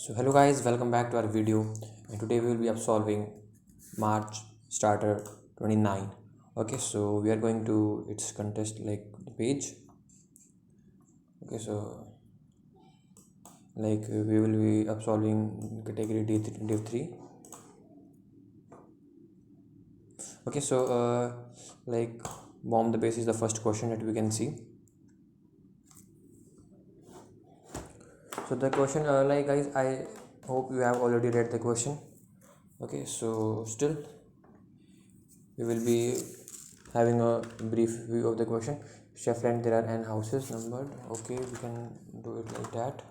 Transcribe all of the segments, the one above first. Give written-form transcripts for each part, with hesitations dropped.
So hello guys, welcome back to our video, and today we will be solving March starter 29. Okay, so we are going to its contest like the page. Okay, so we will be solving category div 3. Okay, so bomb the base is the first question that we can see. So the question guys, I hope you have already read the question. Okay, so still we will be having a brief view of the question. Sheffland, there are n houses numbered. Okay, we can do it like that.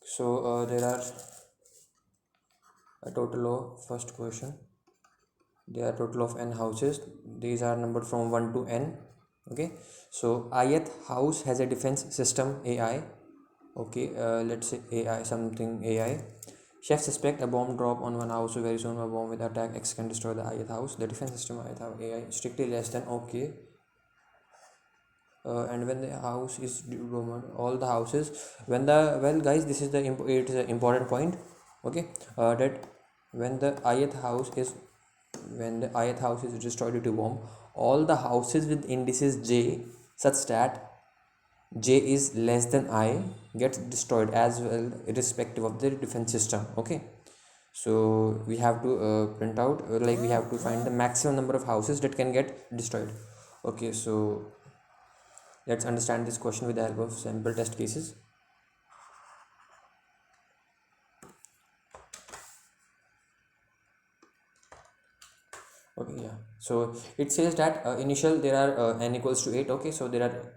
So there are a total of first question. There are total of n houses. These are numbered from 1 to n. Okay, so ith house has a defense system AI. Okay, let's say AI something AI. Chef suspect a bomb drop on one house, so very soon a bomb with attack X can destroy the ith house. The defense system ith AI strictly less than okay. And when the house is all the houses when the well guys, this is the it is an important point. Okay, that when the ith house is destroyed due to bomb, all the houses with indices j such that j is less than I gets destroyed as well, irrespective of the defense system. Okay, so we have to print out we have to find the maximum number of houses that can get destroyed. Okay, so let's understand this question with the help of sample test cases. Okay, yeah, so it says that initial there are n equals to 8. Okay, so there are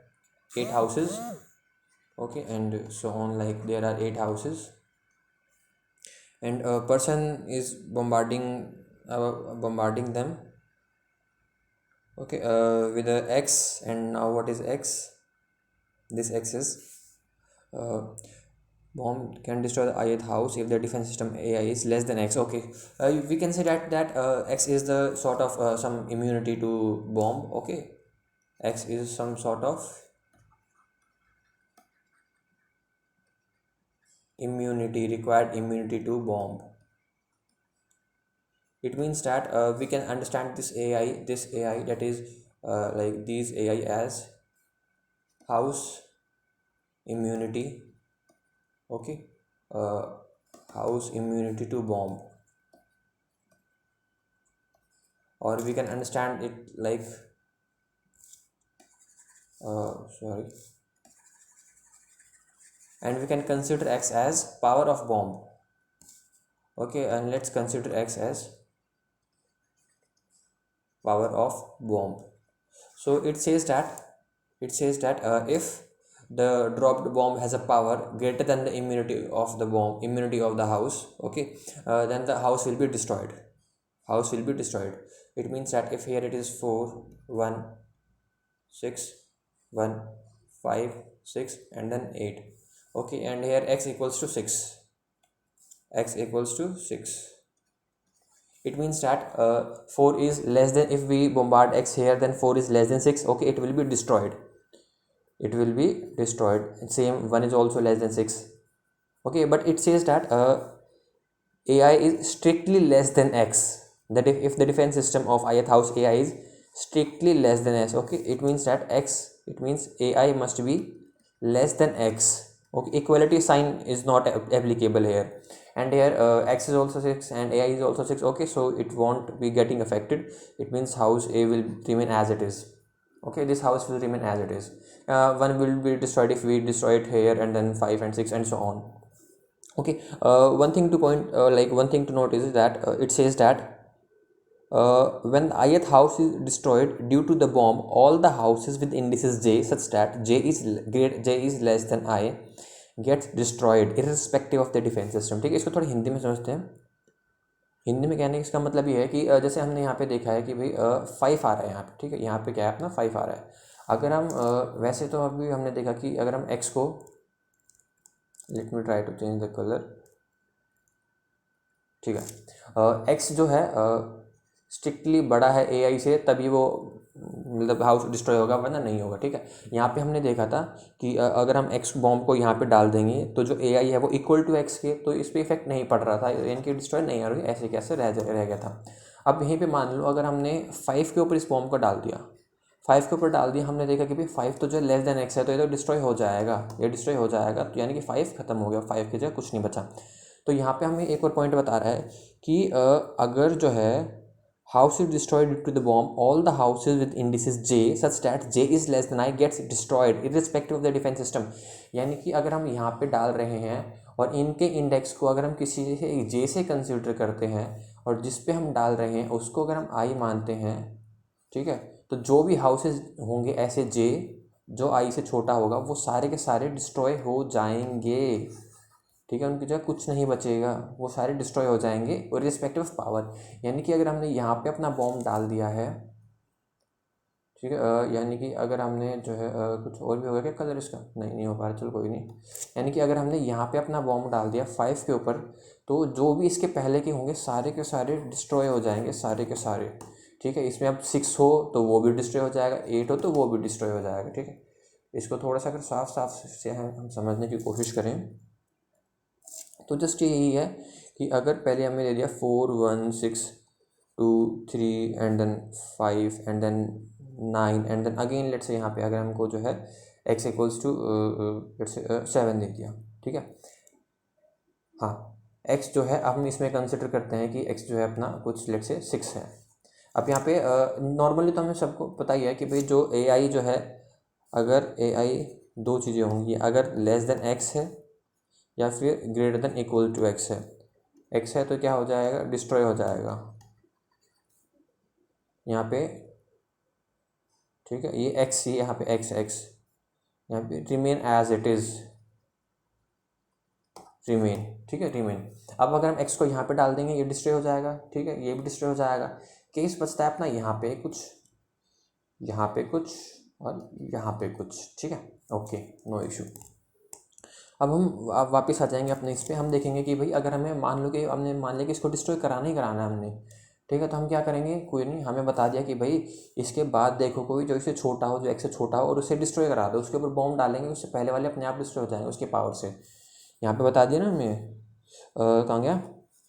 8 houses. Okay, and so on, like there are 8 houses, and a person is bombarding them. Okay, with a x, and now what is x? This x is uh, bomb can destroy the ith house if the defense system AI is less than x. Okay, we can say that x is the sort of some immunity to bomb. Okay, x is some sort of required immunity to bomb. It means that we can understand this AI that is like these AI as house immunity. Okay, uh, house immunity to bomb, or we can understand it like sorry, and we can consider x as power of bomb. Okay, and let's consider x as power of bomb. So it says that if the dropped bomb has a power greater than the immunity of the house. Okay, then the house will be destroyed. It means that if here it is 4 1 6 1 5 6 and then 8. Okay, and here x equals to 6. It means that 4 is less than, if we bombard x here, then 4 is less than 6. Okay, it will be destroyed. Same, 1 is also less than 6. Okay, but it says that AI is strictly less than x. That if the defense system of ith house AI is strictly less than x. Okay, it means that it means AI must be less than x. Okay, equality sign is not applicable here, and here x is also 6 and AI is also 6. Okay, so it won't be getting affected. It means house A will remain as it is. Okay, this house will remain as it is. One will be destroyed if we destroy it here, and then 5 and 6 and so on. Okay, one thing to notice is that it says that when the ith house is destroyed due to the bomb, all the houses with indices j such that j is less than I gets destroyed irrespective of the defense system. ठीक है, इसको थोड़ा हिंदी में समझते हैं. हिंदी में कहने का इसका मतलब ये है कि जैसे हमने यहाँ पे देखा है कि भाई 5 आ रहा है यहाँ पे. ठीक है, यहाँ पे क्या है अपना 5 आ रहा है. अगर हम वैसे तो अभी हमने देखा कि अगर हम x को, let me try to change the colour. ठीक है, x जो है स्ट्रिक्टली बड़ा है AI से तभी वो मतलब हाउस डिस्ट्रॉय होगा, वरना नहीं होगा। ठीक है, यहाँ पे हमने देखा था कि अगर हम एक्स बॉम्ब को यहाँ पे डाल देंगे तो जो AI है वो इक्वल टू एक्स के, तो इस पर इफेक्ट नहीं पड़ रहा था, यानी कि डिस्ट्रॉय नहीं हो रही, ऐसे कैसे रह गया था। अब यहीं पे मान लो अगर हमने 5 के ऊपर इस बॉम्ब को डाल दिया, 5 के ऊपर डाल दिया, हमने देखा कि भाई 5 तो जो लेस देन एक्स है, तो ये तो डिस्ट्रॉय हो जाएगा, ये डिस्ट्रॉय हो जाएगा, तो यानी कि 5 खत्म हो गया, 5 की जगह कुछ नहीं बचा। तो यहाँ पे हमें एक और पॉइंट बता रहा है कि अगर जो है house is destroyed due to the bomb, all the houses with indices j such that j is less than I gets destroyed irrespective of the defense system। यानी कि अगर हम यहाँ पे डाल रहे हैं और इनके इंडेक्स को अगर हम किसी से j से कंसिडर करते हैं और जिस पे हम डाल रहे हैं उसको अगर हम I मानते हैं, ठीक है, तो जो भी हाउसेज होंगे ऐसे j जो I से छोटा होगा वो सारे के सारे डिस्ट्रॉय हो जाएंगे। ठीक है, उनकी जगह कुछ नहीं बचेगा, वो सारे डिस्ट्रॉय हो जाएंगे और रिस्पेक्टिव ऑफ पावर। यानी कि अगर हमने यहाँ पे अपना बॉम्ब डाल दिया है, ठीक है, यानी कि अगर हमने जो है कुछ और भी होगा क्या कलर इसका, नहीं हो पा रहा, चलो कोई नहीं। यानी कि अगर हमने यहाँ पे अपना बॉम्ब डाल दिया 5 के ऊपर, तो जो भी इसके पहले के होंगे सारे के सारे डिस्ट्रॉय हो जाएंगे, सारे के सारे। ठीक है, इसमें अब 6 हो तो वो भी डिस्ट्रॉय हो जाएगा, 8 हो तो वो भी डिस्ट्रॉय हो जाएगा। ठीक है, इसको थोड़ा सा अगर साफ साफ से हम समझने की कोशिश करें तो जस्ट यही है कि अगर पहले हमने ले लिया 4 1 6 2 3 and then 5 and then 9 and then again let's say यहाँ पे अगर हमको जो है x इक्वल्स टू लेट्स से 7 दे दिया। ठीक है, हाँ, x जो है अब हम इसमें कंसिडर करते हैं कि x जो है अपना कुछ लेट्स से 6 है। अब यहाँ पे नॉर्मली तो हमें सबको पता ही है कि भाई जो AI जो है, अगर AI दो चीज़ें होंगी, अगर लेस देन x है या फिर greater than equal to X है। एक्स है तो क्या हो जाएगा, डिस्ट्रॉय हो जाएगा यहाँ पे। ठीक है, ये एक्स, ये यहाँ पे एक्स एक्स, यहाँ पे remain as it is, remain. ठीक है, रिमेन। अब अगर हम एक्स को यहाँ पे डाल देंगे ये डिस्ट्रॉय हो जाएगा। ठीक है, ये भी डिस्ट्रॉय हो जाएगा। केस बचता है अपना यहाँ पे कुछ, यहाँ पे कुछ और यहाँ पे कुछ। ठीक है, ओके, नो इशू। अब वापस आ जाएंगे अपने इस पर, हम देखेंगे कि भाई अगर हमें मान लो कि हमने मान लिया कि इसको डिस्ट्रॉय कराना ही कराना है हमने। ठीक है, तो हम क्या करेंगे, कोई नहीं, हमें बता दिया कि भाई इसके बाद देखो कोई जो इससे छोटा हो, जो एक्स से छोटा हो, और उसे डिस्ट्रॉय करा दो, उसके ऊपर बॉम्ब डालेंगे, उससे पहले वाले अपने आप डिस्ट्रॉय हो जाएंगे उसके पावर से। यहाँ पे बता दिया ना हमें, कहाँ गया,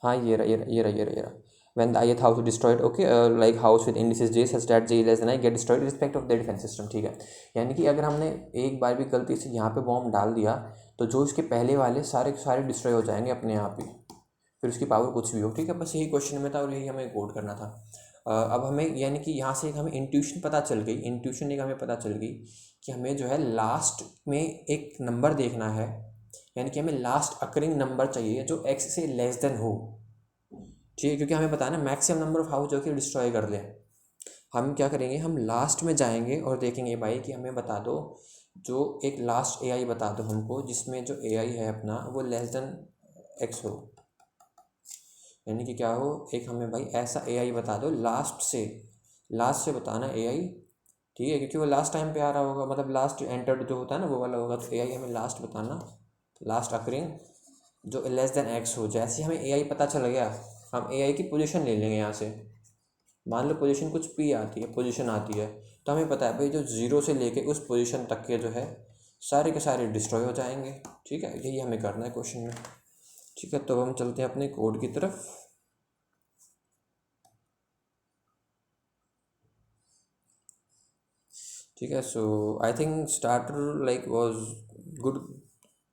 हाँ ये रहा, ये रहा। when the ith house is destroyed, okay, like house with indices j such that j less than I get destroyed irrespective of the defense system। ठीक है, यानी कि अगर हमने एक बार भी गलती से यहाँ पे बॉम्ब डाल दिया तो जो इसके पहले वाले सारे के सारे डिस्ट्रॉय हो जाएंगे अपने आप ही, फिर उसकी पावर कुछ भी हो। ठीक है, बस यही क्वेश्चन में था और यही हमें कोड करना था। अब हमें यानी कि यहाँ से एक हमें इंट्यूशन पता चल गई, इंट्यूशन एक हमें पता चल गई कि हमें जो है लास्ट में एक नंबर देखना है, यानी कि हमें लास्ट अकरिंग नंबर चाहिए जो एक्स से लेस देन हो। ठीक है, क्योंकि हमें बताना मैक्सिमम नंबर ऑफ हाउस जो कि डिस्ट्रॉय कर दें। हम क्या करेंगे, हम लास्ट में जाएंगे और देखेंगे भाई कि हमें बता दो जो एक लास्ट AI बता दो हमको जिसमें जो AI है अपना वो लेस देन एक्स हो। यानी कि क्या हो, एक हमें भाई ऐसा AI बता दो लास्ट से बताना AI। ठीक है, क्योंकि वो लास्ट टाइम पे आ रहा होगा, मतलब लास्ट एंटर्ड जो होता है ना वो वाला होगा, तो AI हमें लास्ट बताना, लास्ट अकरिंग जो लेस देन एक्स हो। जैसे हमें AI पता चल गया, हम AI की पोजीशन ले लेंगे यहाँ से। मान लो पोजीशन कुछ P आती है, पोजीशन आती है, तो हमें पता है भाई जो 0 से लेके उस पोजीशन तक के जो है सारे के सारे डिस्ट्रॉय हो जाएंगे। ठीक है, यही हमें करना है क्वेश्चन में। ठीक है, तो हम चलते हैं अपने कोड की तरफ। ठीक है, so I think starter like was good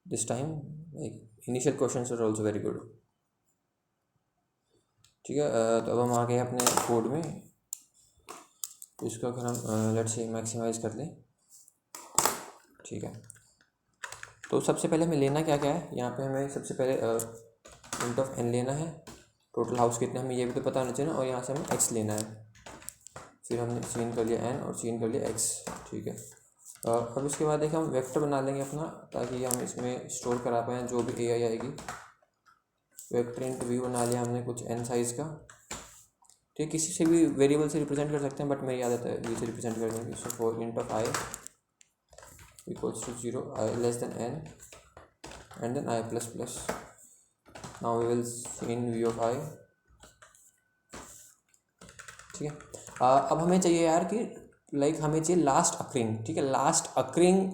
this time, like initial questions are also very good. ठीक है, तो अब हम आ गए अपने कोड में, तो इसको अगर हम लेट्स से मैक्सिमाइज कर लें। ठीक है, तो सबसे पहले हमें लेना क्या क्या है, यहाँ पे हमें सबसे पहले int ऑफ n लेना है, टोटल हाउस कितने हमें ये भी तो पता होना चाहिए ना, और यहाँ से हमें x लेना है। फिर हमने सीन कर लिया n और सीन कर लिया x। ठीक है, अब इसके बाद देखिए हम वेक्टर बना लेंगे अपना, ताकि हम इसमें स्टोर करा पाएँ जो भी AI आएगी। वेक्टर इंटू वी बना लिया हमने कुछ n साइज़ का। ठीक, किसी से भी वेरिएबल से रिप्रेजेंट कर सकते हैं, बट मेरी आदत है वी से रिप्रेजेंट करने की। So for int of i equals to 0, I less than n and then I plus plus. Now we will see in v of I ठीक है। अब हमें चाहिए यार कि लाइक हमें चाहिए लास्ट अक्रिंग, ठीक है, लास्ट अक्रिंग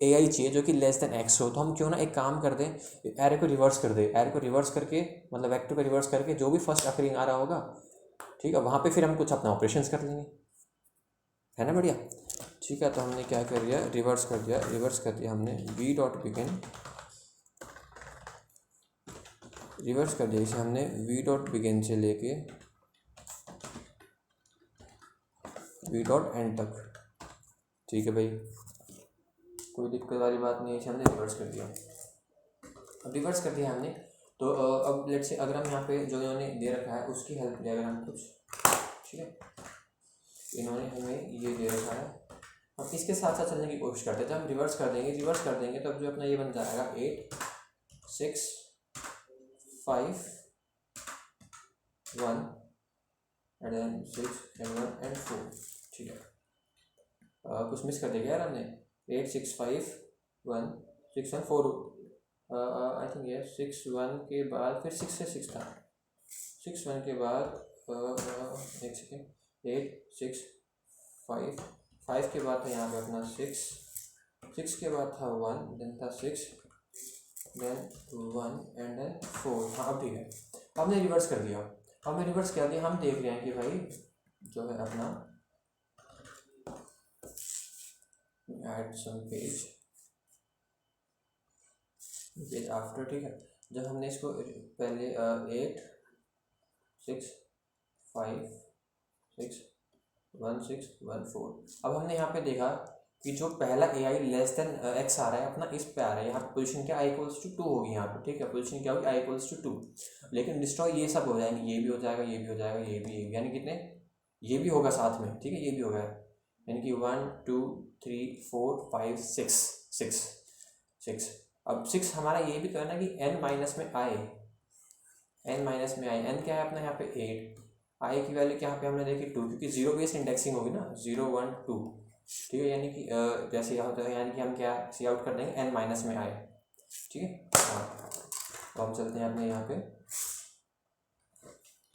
AI चाहिए जो कि लेस देन x हो। तो हम क्यों ना एक काम कर दें, एरे को रिवर्स कर दें, एरे को रिवर्स करके मतलब वेक्टर को रिवर्स करके जो भी फर्स्ट अक्रिंग आ रहा होगा, ठीक है, वहाँ पे फिर हम कुछ अपना ऑपरेशंस कर लेंगे, है ना, बढ़िया। ठीक है, तो हमने क्या कर दिया, रिवर्स कर दिया हमने v डॉट बिगिन, रिवर्स कर दिया इसे हमने v डॉट बिगिन से लेके v डॉट एंड तक, ठीक है भाई, कोई दिक्कत वाली बात नहीं है, इसे हमने रिवर्स कर दिया। अब रिवर्स कर दिया हमने, तो अब लेट्स से अगर हम यहाँ पे जो इन्होंने दे रखा है उसकी हेल्प ले अगर हम कुछ, ठीक है, इन्होंने हमें ये दे रखा है, हम इसके साथ साथ चलने की कोशिश करते हैं। तो हम रिवर्स कर देंगे तो अब जो अपना ये बन जाएगा 8 6 5 1 एंड देन 6 एंड 1 एंड 4, ठीक है। कुछ मिस कर दिया यार हमने, 8 6 5 1 6 1 4, आई थिंक ये 6 1 के बाद फिर 6 से 6 था, 6 1 के बाद एक सेकेंड, 8 6 5 5 के बाद था यहाँ पे अपना 6 6 के बाद था 1 देन था 6 देन 1 एंड देन 4। हाँ अब ठीक है, हमने रिवर्स कर दिया। हमने रिवर्स कर दिया, हम देख रहे हैं कि भाई जो है अपना ऐड सम पेज आफ्टर, ठीक है। जब हमने इसको पहले 8 6 5 6 1 6 1 4, अब हमने यहाँ पे देखा कि जो पहला AI लेस देन x आ रहा है अपना इस पे आ रहा है, यहाँ पे पोजीशन क्या i इक्वल्स टू 2 होगी यहाँ पे, ठीक है, पोजीशन क्या होगी i इक्वल्स टू 2, लेकिन डिस्ट्रॉय ये सब हो जाएंगे, ये भी हो जाएगा, ये भी हो जाएगा, ये भी, यानी कितने, ये भी होगा साथ में, ठीक है, ये भी होगा, यानी कि 1 2 3 4 5 6 6 6। अब 6 हमारा ये भी तो है ना कि n माइनस में i, n क्या है अपना यहाँ पे 8, i की वैल्यू क्या पे हमने देखी 2, क्योंकि जीरो बेस्ड इंडेक्सिंग होगी ना, 0 1 2, ठीक है, यानी कि जैसे यहाँ होता है, यानी कि हम क्या सी आउट कर देंगे n माइनस में i, ठीक है। हाँ, तो हम चलते हैं अपने यहाँ पे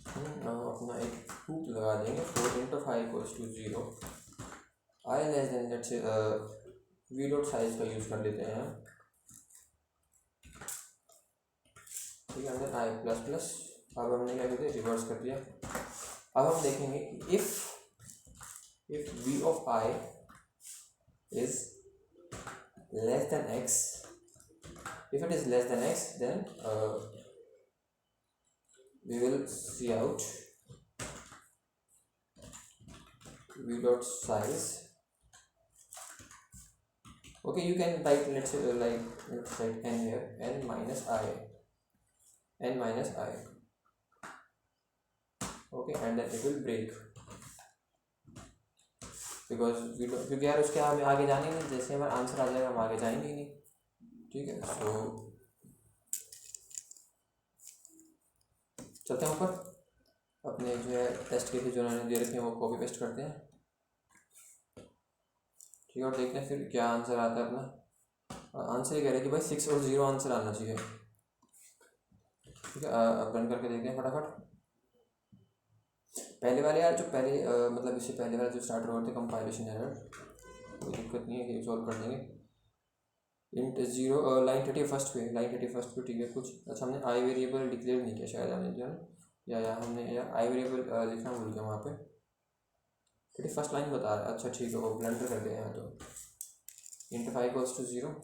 अपना एक प्रूफ लगा देंगे, 4 into 5 equals to 0, i less than let's say v dot size का यूज़ कर लेते हैं, ठीक है, हमने i प्लस प्लस, अब हमने क्या कहते हैं रिवर्स कर दिया। अब हम देखेंगे कि if v of I is less than x, if it is less than x then we will see out v dot size, okay, you can write let's say let's write n here, n minus I, okay, and then it will break because we do, क्योंकि यार उसके हमें आगे जाने नहीं, जैसे हमारा answer आ जाएगा हम आगे जाएंगे ही नहीं, ठीक है। सो चलते हैं ऊपर, अपने जो है टेस्ट के जो उन्होंने दे रखे हैं वो कॉपी पेस्ट करते हैं, ठीक है, और देखते हैं फिर क्या आंसर आता है अपना। आंसर ये कह रहे हैं कि भाई 6 और 0 आंसर आना चाहिए, ठीक है। अब रन करके देखते हैं फटाफट। पहले वाले यार जो पहले मतलब इससे पहले वाले जो स्टार्ट हुए थे कंपाइलेशन एरर, कोई दिक्कत नहीं है, ये सॉल्व कर देंगे। इंट 0 लाइन 31 पे, ठीक है कुछ, अच्छा हमने आई वेरिएबल डिक्लेयर नहीं किया शायद हमने जो है, या हमने या आई वेरिएबल लिखना भूल गया वहाँ पे, 31 लाइन बता रहा है, अच्छा ठीक है, वो ब्लंडर कर दिया यहाँ, तो इंट 5 इक्वल्स टू 0।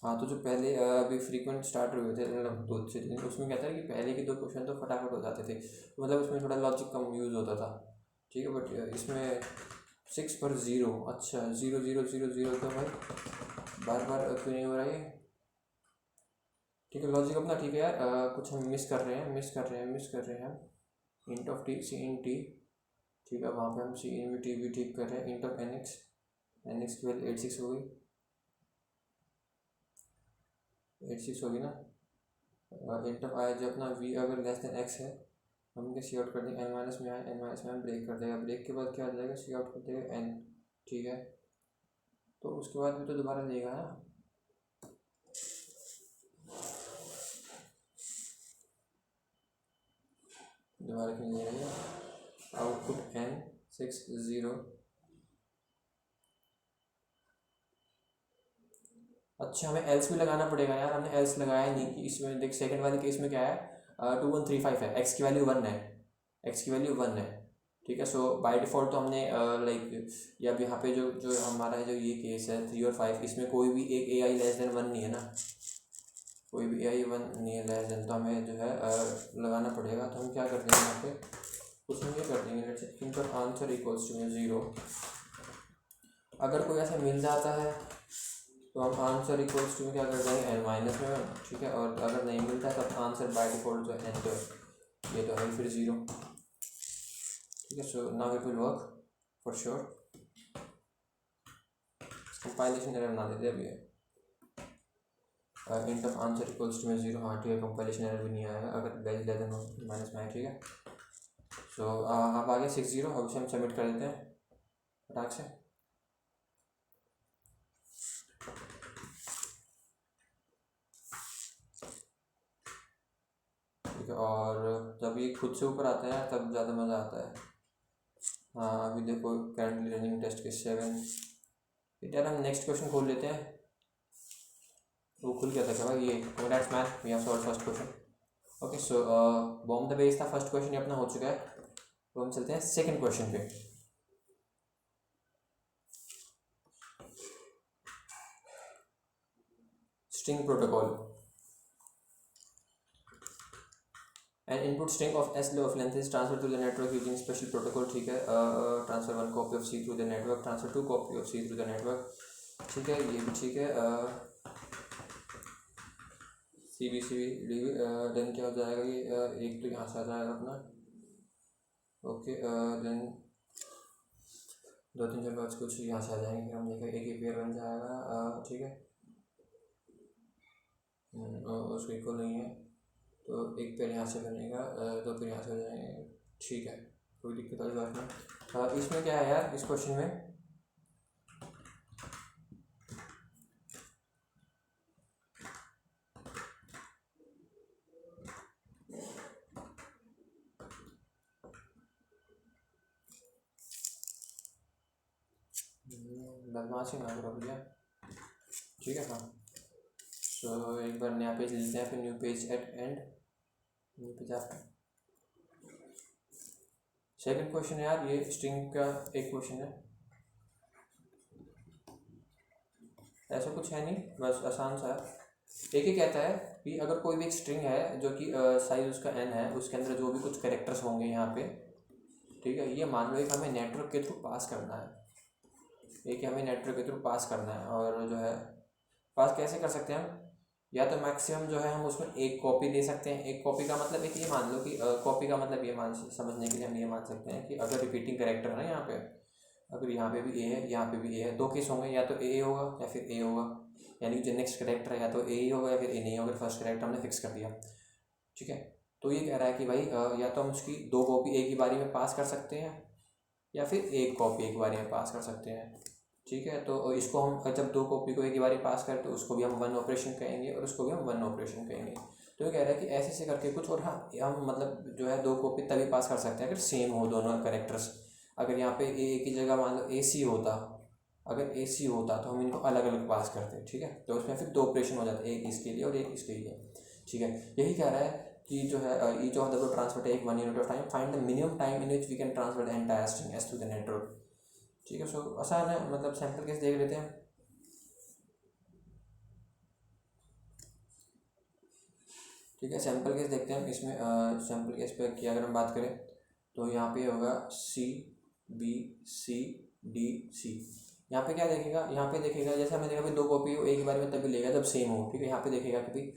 हाँ, तो जो पहले अभी फ्रीक्वेंट स्टार्ट हुए थे मतलब 2 से 3, उसमें क्या था कि पहले के 2 क्वेश्चन तो फटाफट हो जाते थे, मतलब उसमें थोड़ा लॉजिक कम यूज़ होता था, ठीक है। बट इसमें 6 पर 0, अच्छा 0 0 0 0, तो भाई बार बार क्यों नहीं हो रहा है, ठीक है, लॉजिक अपना ठीक है यार। कुछ हम मिस कर रहे हैं हम int of T C in T, ठीक है, वहाँ पे हम सी इन टी भी ठीक कर रहे हैं, इंट ऑफ एन एक्स की वैल्यू 86 हो गई, 86 होगी ना। इंट ऑफ आई जो अपना वी अगर लेस देन एक्स है, हम इनके सी आउट कर देंगे, एन माइनस में हम ब्रेक कर देगा, ब्रेक के बाद क्या आ जाएगा, सी आउट कर देगा एन, ठीक है, तो उसके बाद भी तो दोबारा लेगा ना, दोबारा क्यों नहीं रही है, आउटपुट n 60। अच्छा हमें एल्स भी लगाना पड़ेगा यार, हमने एल्स लगाया नहीं कि इसमें देख सेकंड वाले केस में क्या है, 2135 है, एक्स की वैल्यू 1 है, एक्स की वैल्यू 1 है, ठीक है। सो बाय डिफ़ॉल्ट तो हमने लाइक या अब यहाँ पे जो जो हमारा जो ये केस है 3 और 5, इसमें कोई भी एक ए आई लेस देन 1 नहीं है ना, कोई भी ए आई 1 नहीं है लेस देन, तो हमें जो है लगाना पड़ेगा। तो हम क्या कर देंगे यहाँ पे, कुछ हम ये कर देंगे, लेट्स से इनका आंसर इक्वल्स टू 0। अगर कोई ऐसा मिल जाता है तो हम आंसर इक्वल्स टू क्या कर देंगे n माइनस में 1, ठीक है। और अगर नहीं मिलता है तब आंसर बाय डिफ़ॉल्ट जो है n, तो ये तो है फिर 0, ठीक है। So now it will work for sure. Compilation error ना दे दे अभी, int of answer equals to में 0, हाँ ठीक है। कंपाइलेशन एरर भी नहीं आएगा अगर बेस लेस देन माइनस में है, ठीक है। सो आप आगे 60, अब इसे हम सबमिट कर देते हैं फटाक से। ठीक है, और जब ये खुद से ऊपर आता है तब ज़्यादा मज़ा आता है। हाँ अभी देखो करंटली रनिंग टेस्ट के 7। यार हम नेक्स्ट क्वेश्चन खोल लेते हैं, वो खुल गया था क्या भाई, ये congrats man, we have solved first question. Okay so bomb the base था फर्स्ट क्वेश्चन, ये अपना हो चुका है। तो हम चलते हैं सेकंड क्वेश्चन पे। String protocol, an input string of S length is transfer to the network using special protocol, ठीक है। Transfer 1 copy of C through the network, transfer 2 copy of C through the network, ठीक है। ये भी ठीक है। C B then क्या हो जाएगा, ये एक तो यहाँ से आ जाएगा अपना, ओके। देन 2-3 जगह बाद कुछ यहाँ से आ जाएंगे, फिर हम देखें एक ही पेयर बन जाएगा, ठीक है। उसको इक्वल नहीं है तो एक पेयर यहाँ से बनेगा, 2 पेयर यहाँ से हो जाएंगे, ठीक है। कोई दिक्कत वाली बात नहीं। इसमें क्या है यार, इस क्वेश्चन में बदमाशी ना करो भैया, ठीक है। हाँ सो एक बार नया पेज लिखते हैं, फिर new page eight and, new page after. Second question है यार, ये स्ट्रिंग का एक क्वेश्चन है, ऐसा कुछ है नहीं, बस आसान सा है। एक ही कहता है कि अगर कोई भी एक स्ट्रिंग है जो कि साइज उसका n है, उसके अंदर जो भी कुछ कैरेक्टर्स होंगे यहाँ पे, ठीक है। ये मान लो एक हमें नेटवर्क के थ्रू पास करना है, एक हमें नेटवर्क के थ्रू पास करना है, और जो है पास कैसे कर सकते हैं हम, या तो मैक्सिमम जो है हम उसमें एक कॉपी दे सकते हैं। एक कॉपी का मतलब एक ये मान लो कि कॉपी का मतलब ये समझने के लिए हम ये मान सकते हैं कि अगर रिपीटिंग कैरेक्टर है ना यहाँ पे, अगर यहाँ पे भी ए है यहाँ पे भी ए है, 2 केस होंगे, या तो ए होगा या फिर ए होगा, यानी जो नेक्स्ट कैरेक्टर है या तो ए ही होगा या फिर ए नहीं होगा, फर्स्ट कैरेक्टर हमने फिक्स कर दिया, ठीक है। तो ये कह रहा है कि भाई या तो हम उसकी 2 कॉपी एक ही बारी में पास कर सकते हैं, या फिर एक कॉपी एक बारी में पास कर सकते हैं, ठीक है। तो इसको हम जब 2 कॉपी को एक ही बारी पास करें तो उसको भी हम 1 ऑपरेशन कहेंगे और उसको भी हम 1 ऑपरेशन कहेंगे। तो ये कह रहा है कि ऐसे ऐसे करके कुछ, और हाँ हम मतलब जो है 2 कॉपी तभी पास कर सकते हैं अगर सेम हो दोनों कैरेक्टर्स। अगर यहाँ पे ए की जगह मान लो ए सी होता, अगर ए सी होता तो हम इनको अलग अलग पास करते, ठीक है। तो उसमें फिर 2 ऑपरेशन हो जाते, एक इसके लिए और एक इसके लिए, ठीक है। यही कह रहा है कि जो है each of the transfer take 1 unit of time, find the minimum time in which we can transfer the entire string S to the network, ठीक है। सो आसान है, मतलब सैम्पल केस देख लेते हैं। ठीक है, सैम्पल केस देखते हैं इसमें। सैम्पल केस पे की अगर हम बात करें तो यहाँ पे होगा C B C D C. यहाँ पे क्या देखेगा, यहाँ पे देखेगा जैसे हमने देखा भाई 2 कॉपी एक ही बार में तभी लेगा जब सेम हो, ठीक है। यहाँ पे देखेगा कि भाई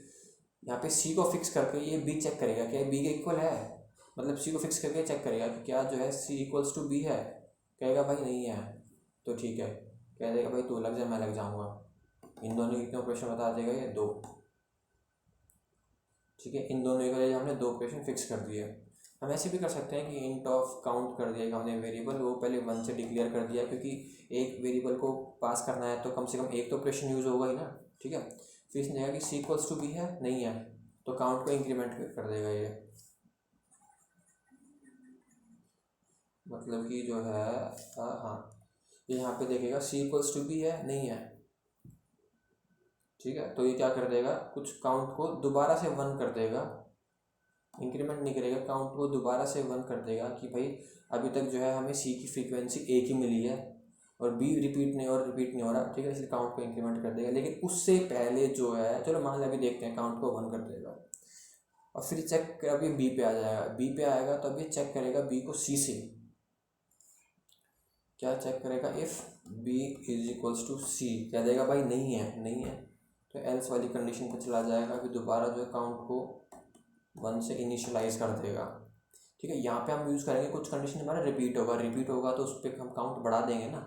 यहाँ पे सी को फिक्स करके ये बी चेक करेगा क्या बी के इक्वल है, मतलब सी को फिक्स करके चेक करेगा कि क्या जो है सी इक्वल्स टू बी है, कहेगा भाई नहीं है तो ठीक है, कह देगा भाई तू लग जा मैं लग जाऊँगा, इन दोनों के कितने ऑपरेशन बता देगा ये 2, ठीक है। इन दोनों के लिए हमने 2 ऑपरेशन फिक्स कर दिए। हम ऐसे भी कर सकते हैं कि इंट ऑफ काउंट कर दिया हमने वेरिएबल, वो पहले 1 से डिक्लेयर कर दिया, क्योंकि एक वेरिएबल को पास करना है तो कम से कम एक तो ऑपरेशन यूज़ होगा ही ना, ठीक है। फिर इसने कहा कि सी इक्वल्स टू बी है, नहीं है तो काउंट को इंक्रीमेंट कर देगा ये, मतलब कि जो है हाँ, यहाँ पे देखेगा सी इक्वल्स टू बी है, नहीं है, ठीक है। तो ये क्या कर देगा, कुछ काउंट को दोबारा से 1 कर देगा, इंक्रीमेंट नहीं करेगा, काउंट को दोबारा से 1 कर देगा कि भाई अभी तक जो है हमें सी की फ्रीक्वेंसी एक ही मिली है और बी रिपीट नहीं हो रहा, ठीक है, इसलिए काउंट को इंक्रीमेंट कर देगा। लेकिन उससे पहले जो है, चलो मान लिया अभी देखते हैं, काउंट को 1 कर देगा और फिर चेक अभी बी पे आ जाएगा, बी पे आएगा तो अभी चेक करेगा बी को सी से, क्या चेक करेगा, if b is equals to c, क्या देगा भाई, नहीं है, नहीं है, तो एल्स वाली कंडीशन पर चला जाएगा, अभी दोबारा जो है काउंट को 1 से इनिशियलाइज कर देगा, ठीक है। यहाँ पे हम यूज़ करेंगे कुछ कंडीशन हमारा रिपीट होगा तो उस पर हम काउंट बढ़ा देंगे ना,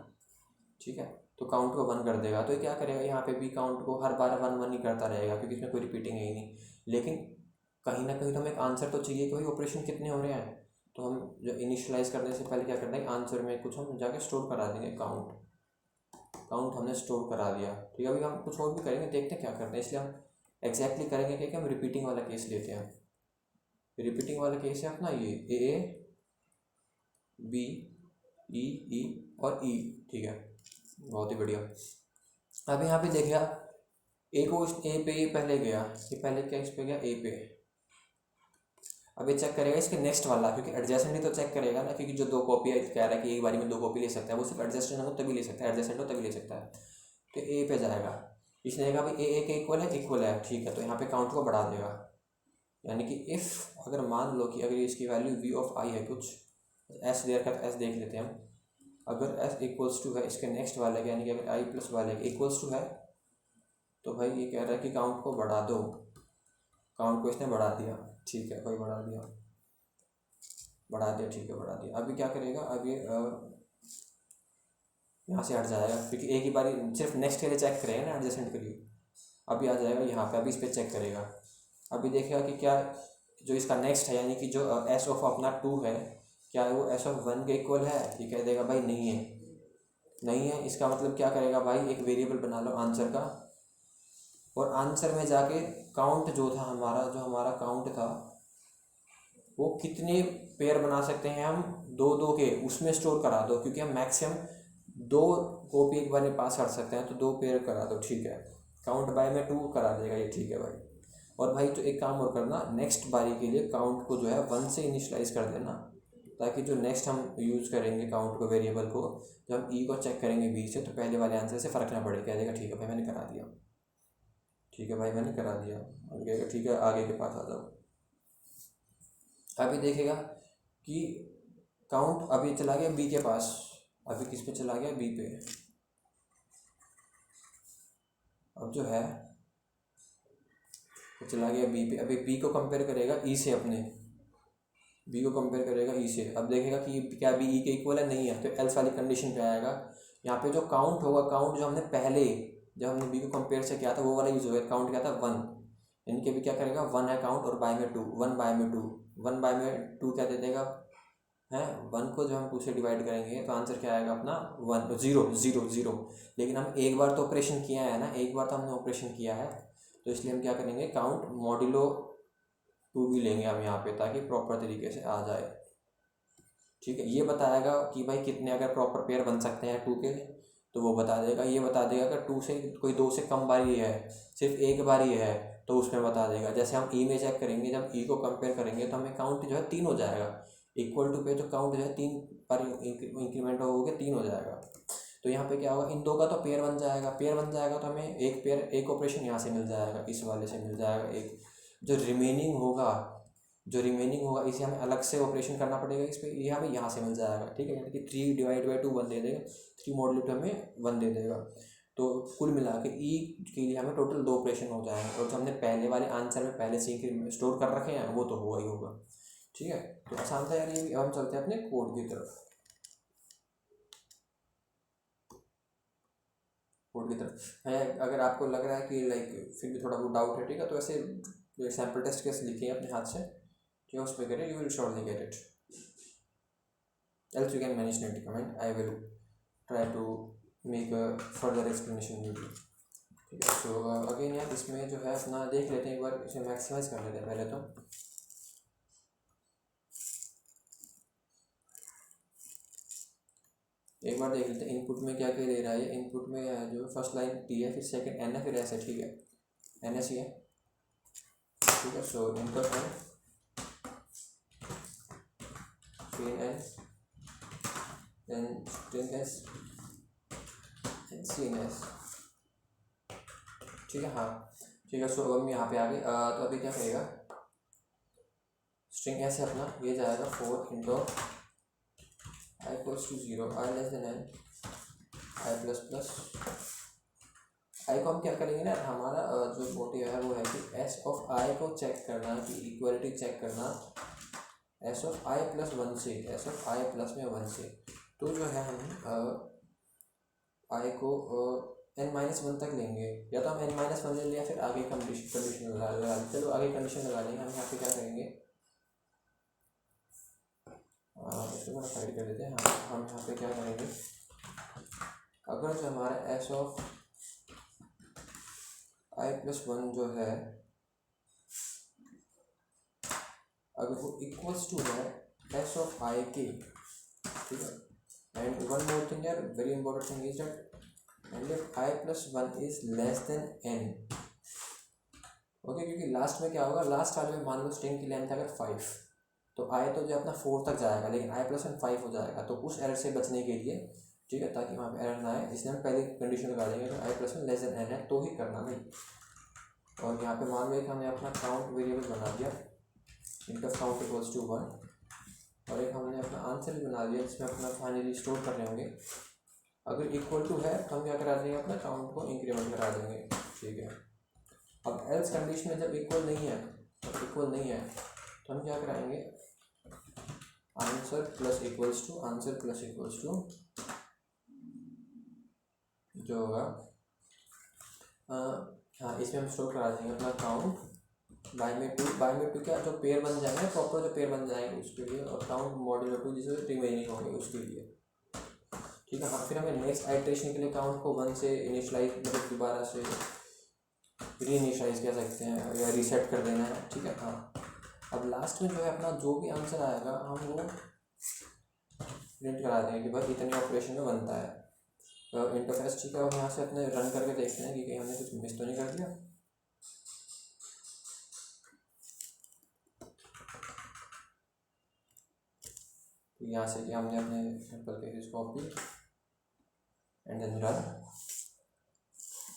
ठीक है। तो काउंट को 1 कर देगा, तो ये क्या करेगा, यहाँ पे भी काउंट को हर बार 1 1 ही करता रहेगा क्योंकि इसमें कोई रिपीटिंग है ही नहीं। लेकिन कहीं ना कहीं तो हमें एक आंसर तो चाहिए कि भाई ऑपरेशन कितने हो रहे हैं, तो हम जो इनिशियलाइज करने से पहले क्या करना है, आंसर में कुछ हम जाके स्टोर करा देंगे, काउंट हमने स्टोर करा दिया, ठीक है। अभी हम कुछ और भी करेंगे, देखते हैं क्या करते हैं, इसलिए हम एग्जैक्टली करेंगे कि हम रिपीटिंग वाला केस लेते हैं। रिपीटिंग वाला केस है अपना ये ए बी ई ई और ई, ठीक है, बहुत ही बढ़िया। अब यहाँ पे देखिए ए को ए पे ये पहले गया, ये पहले क्या इस पे गया, ए पे, अब ये चेक करेगा इसके नेक्स्ट वाला, क्योंकि एडजेसेंट ही तो चेक करेगा ना, क्योंकि जो 2 कॉपी कह रहा है कि एक बारी में 2 कॉपी ले सकता है, वो सिर्फ एडजेसेंट हो तभी ले सकता है, एडजेसेंट हो तभी ले सकता है। तो ए पे जाएगा, इसने देखा भाई ए के इक्वल है, ठीक है, तो यहाँ पे काउंट को बढ़ा देगा, यानी कि इफ़ अगर मान लो कि अगर इसकी वैल्यू वी ऑफ आई है कुछ, एस देर का तो एस देख लेते हैं हम, अगर एस इक्वल्स टू है इसके नेक्स्ट वाले के, यानी कि अगर आई प्लस वाले के इक्वल्स टू है, तो भाई ये कह रहा है कि काउंट को बढ़ा दो, काउंट को इसने बढ़ा दिया, ठीक है भाई, बढ़ा दिया, ठीक है, बढ़ा दिया। अभी क्या करेगा, अब ये यहाँ से हट जाएगा क्योंकि एक ही बारी सिर्फ नेक्स्ट के लिए चेक करेगा ना, एडजेसेंट के लिए। अभी आ जाएगा यहाँ पे, अभी इस पर चेक करेगा, अभी देखेगा कि क्या जो इसका नेक्स्ट है, यानी कि जो एस ऑफ अपना 2 है, क्या वो एस ऑफ 1 के इक्वल है, ये कह देगा भाई नहीं है, नहीं है। इसका मतलब क्या करेगा भाई, एक वेरिएबल बना लो आंसर का, और आंसर में जाके काउंट जो था हमारा, जो हमारा काउंट था वो कितने पेयर बना सकते हैं हम, 2 2 के, उसमें स्टोर करा दो, क्योंकि हम मैक्सिमम 2 कॉपी एक बार में पास कर सकते हैं, तो 2 पेयर करा दो, ठीक है। काउंट बाय में 2 करा देगा ये, ठीक है भाई। और भाई तो एक काम और करना, नेक्स्ट बारी के लिए काउंट को जो है 1 से इनिशलाइज कर देना, ताकि जो नेक्स्ट हम यूज़ करेंगे काउंट को, वेरिएबल को, जब हम ई को चेक करेंगे बी से, तो पहले वाले आंसर से फ़र्क ना पड़े, कह देगा ठीक है भाई मैंने करा दिया, ठीक है भाई मैंने करा दिया, और कहेगा ठीक है आगे के पास आ जाओ। अभी देखेगा कि काउंट अभी चला गया बी के पास, अभी किस पे चला गया, बी पे। अब जो है तो चला गया बी पे, अभी बी को कंपेयर करेगा ई से, अपने बी को कंपेयर करेगा ई से। अब देखेगा कि क्या बी ई के इक्वल है, नहीं है, तो एल्स वाली कंडीशन पे आएगा। यहाँ पे जो काउंट होगा, काउंट जो हमने पहले जब हमने बी को कंपेयर से किया था वो वाला यूज़ होगा, काउंट क्या था 1, यानी कि अभी क्या करेगा 1 है काउंट और बाय में 2, 1 बाय में 2, 1 बाय में 2 क्या दे देगा है, 1 को जब हम 2 से डिवाइड करेंगे तो आंसर क्या आएगा अपना 1 0 0 0। लेकिन हम एक बार तो ऑपरेशन किया है ना, एक बार तो हमने ऑपरेशन किया है, तो इसलिए हम क्या करेंगे, काउंट मॉड्यूलो 2 भी लेंगे हम यहाँ पे, ताकि प्रॉपर तरीके से आ जाए, ठीक है। ये बताएगा कि भाई कितने अगर प्रॉपर पेयर बन सकते हैं 2 के, तो वो बता देगा। ये बता देगा अगर 2 से कोई 2 से कम बारी है, सिर्फ एक बारी है, तो उसमें बता देगा। जैसे हम ई में चेक करेंगे, जब ई को कंपेयर करेंगे तो हमें काउंट जो है 3 हो जाएगा, इक्वल टू पे जो काउंट जो है 3 बार इंक्रीमेंट हो गया 3 हो जाएगा। तो यहाँ पे क्या होगा, इन 2 का तो पेयर बन जाएगा, पेयर बन जाएगा तो हमें एक पेयर, एक ऑपरेशन यहाँ से मिल जाएगा, इस वाले से मिल जाएगा एक। जो रिमेनिंग होगा, इसे हमें अलग से ऑपरेशन करना पड़ेगा इस पर, ये हमें यहाँ से मिल जाएगा, ठीक है। यानी कि 3 डिवाइड बाई 2 1 दे देगा, 3 मॉड्यूल टू हमें 1 दे देगा। तो कुल मिला के ई के लिए हमें टोटल 2 ऑपरेशन हो जाएंगे, और जो हमने पहले वाले आंसर में पहले से ही स्टोर कर रखे हैं वो तो हुआ ही होगा, ठीक है। तो आसान था यार ये भी। अब हम चलते हैं अपने कोड की तरफ, है। अगर आपको लग रहा है कि लाइक फिर भी थोड़ा बहुत डाउट है, ठीक है, तो ऐसे सैम्पल टेस्ट केस लिखे हैं अपने हाथ से, ठीक है, उस पर करें, you will surely get it, else you can manage negative comment, I will try to make a further explanation video, ठीक है। सो अगेन यार इसमें जो है अपना देख लेते हैं एक बार, इसे मैक्सिमाइज कर लेते हैं पहले तो। एक बार देख लेते हैं इनपुट में क्या क्या दे रहा है। इनपुट में जो फर्स्ट लाइन टी है, फिर सेकंड एन है, फिर एस है, ठीक है, एन एस ही है, ठीक है। सो इनपुट एन, फिर N, then string S and C N S, ठीक है। हाँ ठीक है। सो अब हम यहाँ पे आ गए। तो अभी क्या करेगा, स्ट्रिंग एस है अपना, ये जाएगा 4 into i equals to 0, i less than n, i plus plus. I को हम क्या करेंगे ना, हमारा जो मोटिव है वो है कि एस ऑफ आई को चेक करना, कि इक्वलिटी चेक करना एस ऑफ आई प्लस 1 से, एस ऑफ आई प्लस में 1 से। तो जो है हम आई को n-1 तक लेंगे, या तो हम n-1 ले लिया, फिर आगे कंडीशन लगा लें। चलो आगे कंडीशन लगा लेंगे। हम यहाँ पे क्या करेंगे, इसको मैं साइड कर देते हैं। हाँ, हम यहाँ पे क्या करेंगे, अगर जो हमारा एस ऑफ आई प्लस 1 जो है, अगर वो इक्वल्स टू है एस ऑफ आई के, ठीक है। एंड वन मोर थिंग यार, very important thing is that and if I plus 1 is less than N, okay. क्योंकि लास्ट में क्या होगा, लास्ट वाले में मान लो स्ट्रिंग की लेंथ अगर 5, तो आई तो जो अपना 4 तक जाएगा, लेकिन आई प्लस 1 5 हो जाएगा। तो उस एरर से बचने के लिए, ठीक है, ताकि वहाँ पे एरर ना आए, इसलिए हम पहले कंडीशन लगा देंगे तो आई प्लस 1 लेस देन एन है तो ही करना भाई। और यहाँ पे मान लो कि हमने अपना काउंट वेरिएबल बना दिया, int of count equals to 1, और एक हमने अपना आंसर भी बना दिया जिसमें अपना फाइनली स्टोर कर रहे होंगे। अगर इक्वल टू है तो हम क्या करा देंगे, अपना काउंट को इंक्रीमेंट करा देंगे, ठीक है। अब एल्स कंडीशन में जब इक्वल नहीं है, तो हम क्या कराएंगे, answer plus equals to, answer plus equals to जो होगा, हाँ, इसमें हम स्टोर करा देंगे अपना काउंट बाई में 2, बाई में 2 क्या, जो पेयर बन जाएंगे, प्रॉपर जो पेयर बन जाएंगे उसके लिए, और काउंट मॉड्यूलो 2 जिससे रिमेनिंग होंगे उसके लिए, ठीक है। हाँ, फिर हमें नेक्स्ट आइट्रेशन के लिए काउंट को 1 से इनिशलाइज, मतलब दोबारा से री इनिशलाइज कह सकते हैं, या रीसेट कर देना है, ठीक है। हाँ, अब लास्ट में जो है अपना जो भी आंसर आएगा हम वो प्रिंट करा देंगे कि भाई इतने ऑपरेशन में बनता है इंटरफेस, ठीक है। और यहाँ से अपने रन करके देखते हैं कि कहीं हमने कुछ मिस तो नहीं कर दिया। तो यहाँ से कि हमने अपने simple cases copy and then run.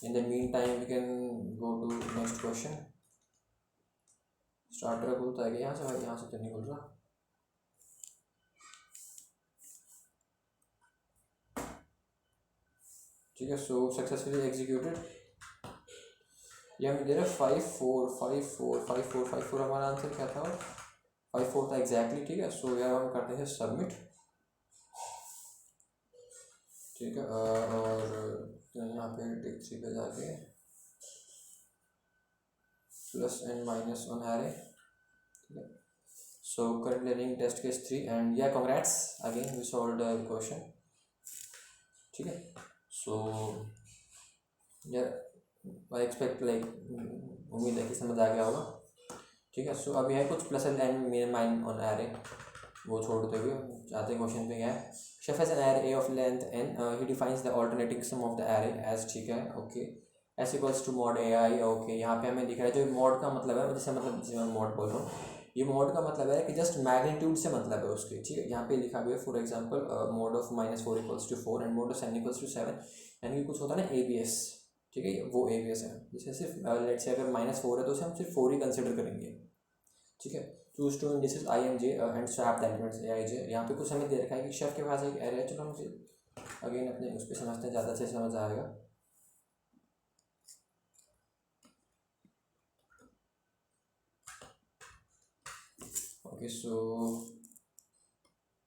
In the mean time we can go to next question. Starter खुलता है कि यहाँ से, भाई यहाँ से तो नहीं खुल रहा, ठीक है। सो सक्सेसफुली एग्जीक्यूटेड, ये हमें दे रहा है 5 4 5 4 5 4 5 4, हमारा आंसर क्या था, 5 4 था एग्जैक्टली, ठीक है। सो यार हम करते हैं सबमिट, ठीक है। और यहाँ पे टिक 3 पे जाके plus and minus on array, ठीक है। So currently running test case 3 and या congrats again we solved the question, ठीक है। सो यार आई एक्सपेक्ट लाइक, उम्मीद है कि समझ आ गया होगा, ठीक है। सो अब यह है कुछ plus and mine on array, वो छोड़ते हुए जाते हैं क्वेश्चन पे। क्या है, chef has an array of length N, he defines the alternating sum of the array as, ठीक है, okay, S equals to mod A I, okay. यहाँ पे हमें दिख रहा है जो मॉड का मतलब है, जैसे मतलब जिसे मैं मॉड बोल रहा हूँ, ये मॉड का मतलब है कि जस्ट मैग्नीट्यूड से मतलब है उसके, ठीक है। यहाँ पे लिखा हुआ है for example mod of -4 equals to 4 and mod of 7 equals to 7, यानी कि कुछ होता है ना ABS, ठीक है, वो ABS है। जैसे सिर्फ लेट से अगर -4 है तो उसे हम सिर्फ 4 ही कंसिडर करेंगे, ठीक है। Choose two indices i and j and swap the elements a i j. यहाँ पे कुछ हमें दे रखा है कि शेफ के पास एक एरे है, चलो हम अगेन अपने उस पर समझते हैं, ज़्यादा अच्छे से समझ आएगा। Okay, so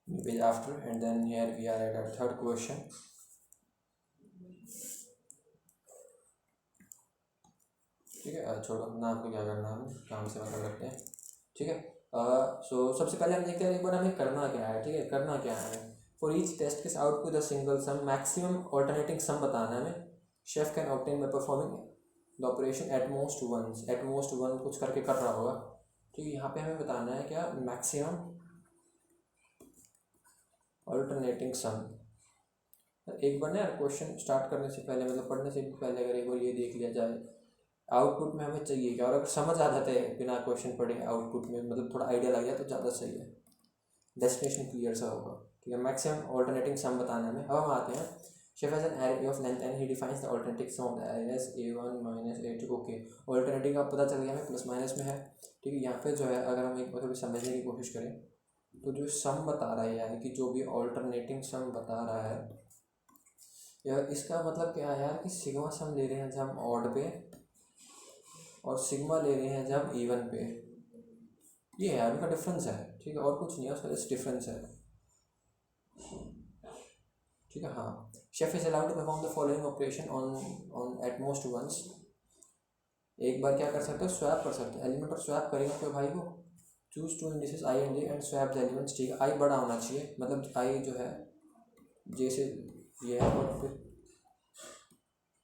new page after, and then here we are at our third question. ठीक है, छोड़ो नाम को क्या करना है, हमें काम से मतलब रखते हैं, ठीक है। सो सबसे पहले हम देखते हैं एक बार हमें करना क्या है, ठीक है, करना क्या है। For each test case output the single sum, maximum alternating sum बताना है हमें। Chef can obtain by performing the operation at most once, at most one कुछ करके कर रहा होगा, ठीक है। यहाँ पे हमें बताना है क्या, मैक्सिमम ऑल्टरनेटिंग सम, एक बार ना यार क्वेश्चन स्टार्ट करने से पहले, मतलब पढ़ने से भी पहले, अगर एक बार ये देख लिया जाए आउटपुट में हमें चाहिए क्या, और अगर समझ आ जाता है बिना क्वेश्चन पढ़े आउटपुट में, मतलब थोड़ा आइडिया लग जाए तो ज़्यादा सही है, डेस्टिनेशन क्लियर सा होगा। ठीक है, मैक्सिमम ऑल्टरनेटिंग सम बताना है हमें। अब हम आते हैं, chef has an array of length and he defines the alternating sum of the arrays a1 minus a2। Okay, alternating का पता चल गया हमें, प्लस माइनस में है। ठीक है, यहाँ पे जो है अगर हम एक बार थोड़ी समझने की कोशिश करें तो जो सम बता रहा है, यानी कि जो भी ऑल्टरनेटिंग सम बता रहा है, या इसका मतलब क्या है यार कि सिग्मा सम ले रहे हैं जब हम ऑड पे, और सिग्मा ले रहे हैं जब हम इवन पे। ये है उनका डिफरेंस है। ठीक है, और कुछ नहीं है उसका, जस्ट डिफरेंस है। ठीक है, हाँ। Chef is allowed to perform the following operation on on at most once. एक बार क्या कर सकते हो, स्वैप कर सकते हो, एलिमेंट और स्वैप करेगा फिर भाई को। Choose two indices I and J and swap the elements. ठीक है, आई बड़ा होना चाहिए, मतलब आई जो है जे से ये है, और फिर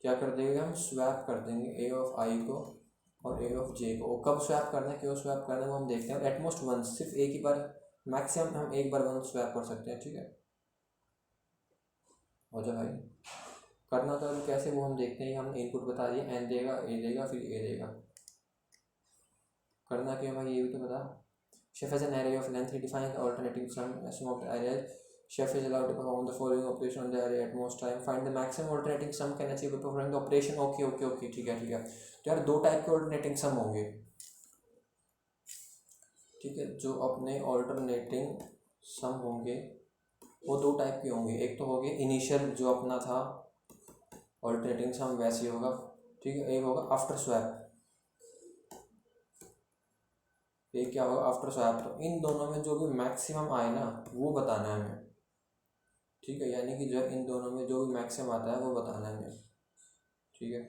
क्या कर देंगे हम, स्वैप कर देंगे ए ऑफ आई को और ए ऑफ जे को। कब स्वैप करना है, क्यों स्वैप करना है वो हम देखते हैं। एटमोस्ट वंस, सिर्फ एक ही बार, मैक्सिमम हम एक बार वन स्वैप कर सकते हैं। ठीक है, हो जाए भाई। करना तो कैसे वो हम देखते हैं, हमने इनपुट बता दिया, एन देगा, ए देगा, फिर ए देगा। करना क्या भाई, ये भी तो बता। Chef has an array of length, he defines alternative sum of the arrays. Chef is allowed to perform the following operation on the array at most time. Find the maximum alternating sum can achieve by performing the operation. Okay okay okay, ठीक है ठीक है। तो यार दो type के alternating सम होंगे। ठीक है, जो अपने ऑल्टरनेटिंग सम होंगे वो दो टाइप के होंगे। एक तो हो गए इनिशियल, जो अपना था ऑल्टरनेटिंग सम वैसे होगा। ठीक है, एक होगा आफ्टर स्वैप, एक क्या होगा आफ्टर स्वैप। तो इन दोनों में जो भी मैक्सिमम आए ना वो बताना है हमें। ठीक है, यानी कि जो है इन दोनों में जो भी मैक्सिमम आता है वो बताना है हमें। ठीक है,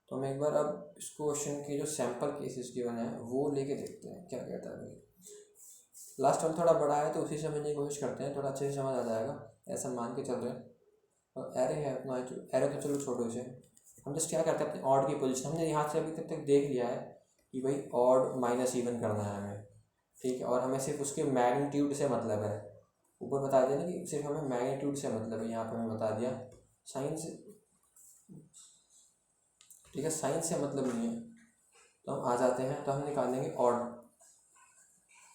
तो हम एक बार अब इस क्वेश्चन के जो सैम्पल केसेस गिवन है वो लेके देखते हैं क्या कहता है भाई। लास्ट वाला थोड़ा बड़ा है तो उसी समझने की कोशिश करते हैं, थोड़ा अच्छे से समझ आ जाएगा, ऐसा मान के चल रहे हैं। और एरे है अपना, एरे तो चलो छोड़ो इसे। हम जस्ट क्या करते हैं, अपने ऑड की पोजीशन हमने यहाँ से अभी तक देख लिया है कि भाई ऑड माइनस इवन करना है हमें। ठीक है, और हमें सिर्फ उसके मैग्नीट्यूड से मतलब है। ऊपर बता दिया ना कि सिर्फ हमें मैग्नीट्यूड से मतलब है, यहाँ पर हमें बता दिया साइन से। ठीक है, साइन से मतलब नहीं है। तो हम आ जाते हैं, तो हम निकालेंगे ऑड।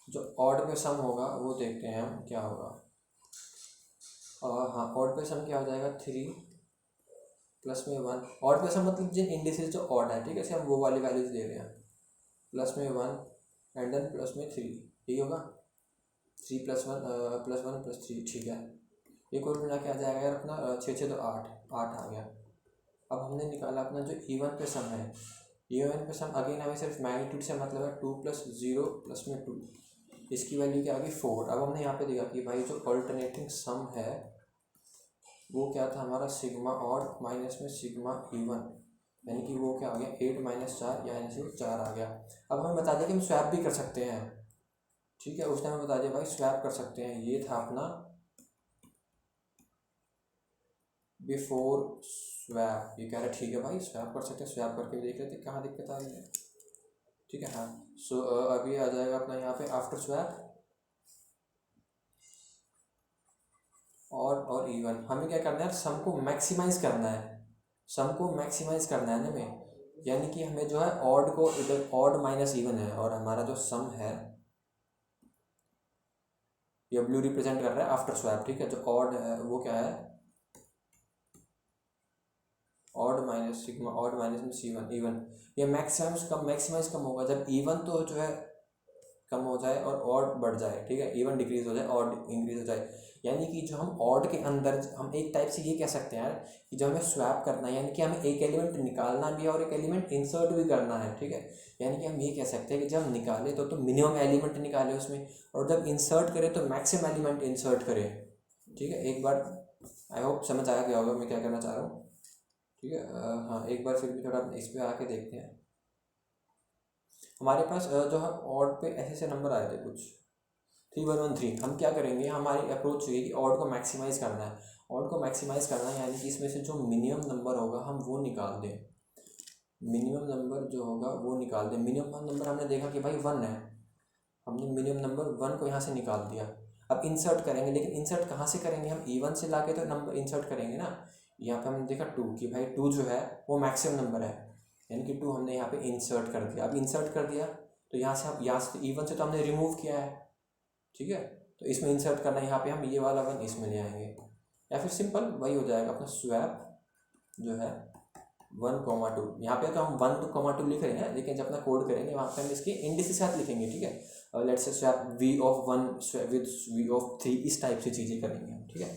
जो ऑड पे सम होगा वो देखते हैं हम क्या होगा। हाँ, ऑड पे सम क्या हो जाएगा, 3 प्लस में 1। ऑड पे सम मतलब जिन इंडिसेस जो ऑड है, ठीक है, से हम वो वाली वैल्यूज ले रहे हैं। प्लस में 1 एंड देन प्लस में 3, यही होगा। 3 प्लस 1 प्लस 3। ठीक है, ये कुल मिला के आ जाएगा यार अपना 6 6 तो 8 8 आ गया। अब हमने निकाला अपना जो इवन पे सम है, इवन पे सम अगेन हमें सिर्फ मैग्नीट्यूड से मतलब है, 2 प्लस 0 प्लस में 2, इसकी वैल्यू क्या आ गई 4। अब हमने यहाँ पे देखा कि भाई जो ऑल्टरनेटिंग सम है वो क्या था हमारा, सिग्मा ऑड माइनस में सिग्मा इवन, यानी कि वो क्या आ गया 8 माइनस 4, यानी से 4 आ गया। अब हमें बता दिया कि हम स्वैप भी कर सकते हैं। ठीक है, उसने हमें बता दिया भाई स्वैप कर सकते हैं। ये था अपना बिफोर स्वैप। ये कह रहे ठीक है भाई स्वैप कर सकते हैं, स्वैप करके भी देख लेते कहाँ दिक्कत आ रही है। ठीक है, हाँ। सो अभी आ जाएगा अपना यहाँ पे आफ्टर स्वैप और इवन। हमें क्या करना है, सम को मैक्सिमाइज करना है, सम को मैक्सिमाइज करना है ना हमें। यानी कि हमें जो है ऑड को इधर, ऑड माइनस इवन है और हमारा जो सम है ये ब्लू रिप्रेजेंट कर रहा है आफ्टर स्वैप। ठीक है, जो ऑड है वो क्या है, odd minus sigma, odd minus में C1 इवन। ये मैक्सिमाइज कम होगा जब इवन तो जो है कम हो जाए और ऑड बढ़ जाए। ठीक है, इवन डिक्रीज हो जाए, ऑड इंक्रीज हो जाए। यानी कि जो हम ऑड के अंदर, हम एक टाइप से ये कह सकते हैं यार कि जो हमें स्वैप करना है, यानी कि हमें एक एलिमेंट निकालना भी है और एक एलिमेंट इंसर्ट भी करना है। ठीक है, यानी कि हम ये कह सकते हैं कि जब हम निकाले तो मिनिमम एलिमेंट निकाले उसमें, और जब इंसर्ट करें तो मैक्सिमम एलिमेंट इंसर्ट करें। ठीक है, एक बार आई होप समझ आया गया होगा मैं क्या करना चाह रहा हूँ। ठीक है, हाँ एक बार फिर भी थोड़ा इस पर आके देखते हैं। हमारे पास जो है ऑड पे ऐसे नंबर आए थे कुछ 3113। हम क्या करेंगे, हमारी अप्रोच ये कि ऑड को मैक्सिमाइज़ करना है। ऑड को मैक्सिमाइज़ करना है यानी कि इसमें से जो मिनिमम नंबर होगा हम वो निकाल दें। मिनिमम नंबर जो होगा वो निकाल दें। मिनिमम नंबर हमने देखा कि भाई 1 है, हमने मिनिमम नंबर 1 को यहाँ से निकाल दिया। अब इंसर्ट करेंगे, लेकिन इंसर्ट कहाँ से करेंगे हम, E1 से लाके तो नंबर इंसर्ट करेंगे ना। यहाँ पे हमने देखा 2 कि भाई 2 जो है वो मैक्सिमम नंबर है, यानी कि 2 हमने यहाँ पे इंसर्ट कर दिया। अब इंसर्ट कर दिया तो यहाँ से हम E1 से तो हमने रिमूव किया है, ठीक है, तो इसमें इंसर्ट करना, यहाँ पे हम ये वाला 1 इसमें ले आएंगे, या फिर सिंपल वही हो जाएगा अपना स्वैप जो है 1,2। यहाँ पे तो हम 1,2 लिख रहे हैं, लेकिन जब अपना कोड करेंगे वहाँ पे हम इसकी इंडिस के साथ लिखेंगे, ठीक है। Let's say swap v(1) swap with v(3), इस टाइप से चीज़ें करेंगे हम, ठीक है।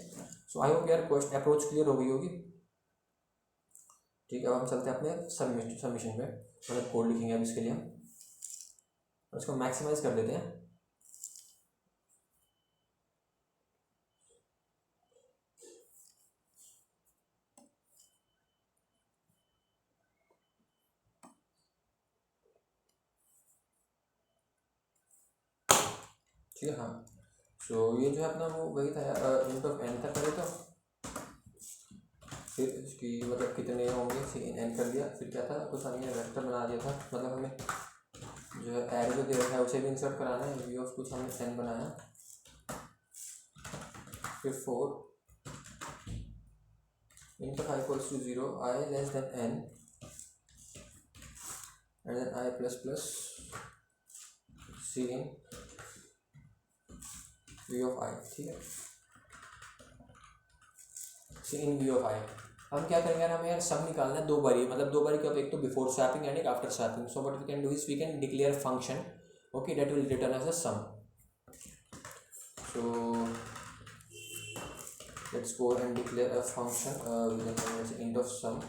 सो आई होप यार क्वेश्चन अप्रोच क्लियर हो गई होगी, ठीक है। अब हम चलते हैं अपने सबमिशन पे, मतलब कोड लिखेंगे अब इसके लिए हम, और इसको मैक्सिमाइज कर देते हैं। ठीक है, हाँ। सो ये जो है अपना वो वही था यार, इंट ऑफ n था पहले, तो फिर इसकी मतलब कितने होंगे n कर दिया, फिर क्या था, कुछ हमने वेक्टर बना दिया था, मतलब हमें जो है एरे जो दे रखा है उसे भी इंसर्ट कराना है, v ऑफ कुछ हमने n बनाया, फिर 4 int of i equals to 0, i less than n, and then i plus plus C in v of i, ठीक है, C in v of i। हम क्या करेंगे यार, हमें यार सम निकालना है 2 बारी, मतलब 2 बारी कब, एक तो बिफोर स्वैपिंग एंड एक after swapping. So what we can do is we can declare function, okay, that will return as a sum. So let's go and declare a function with the name as int of sum,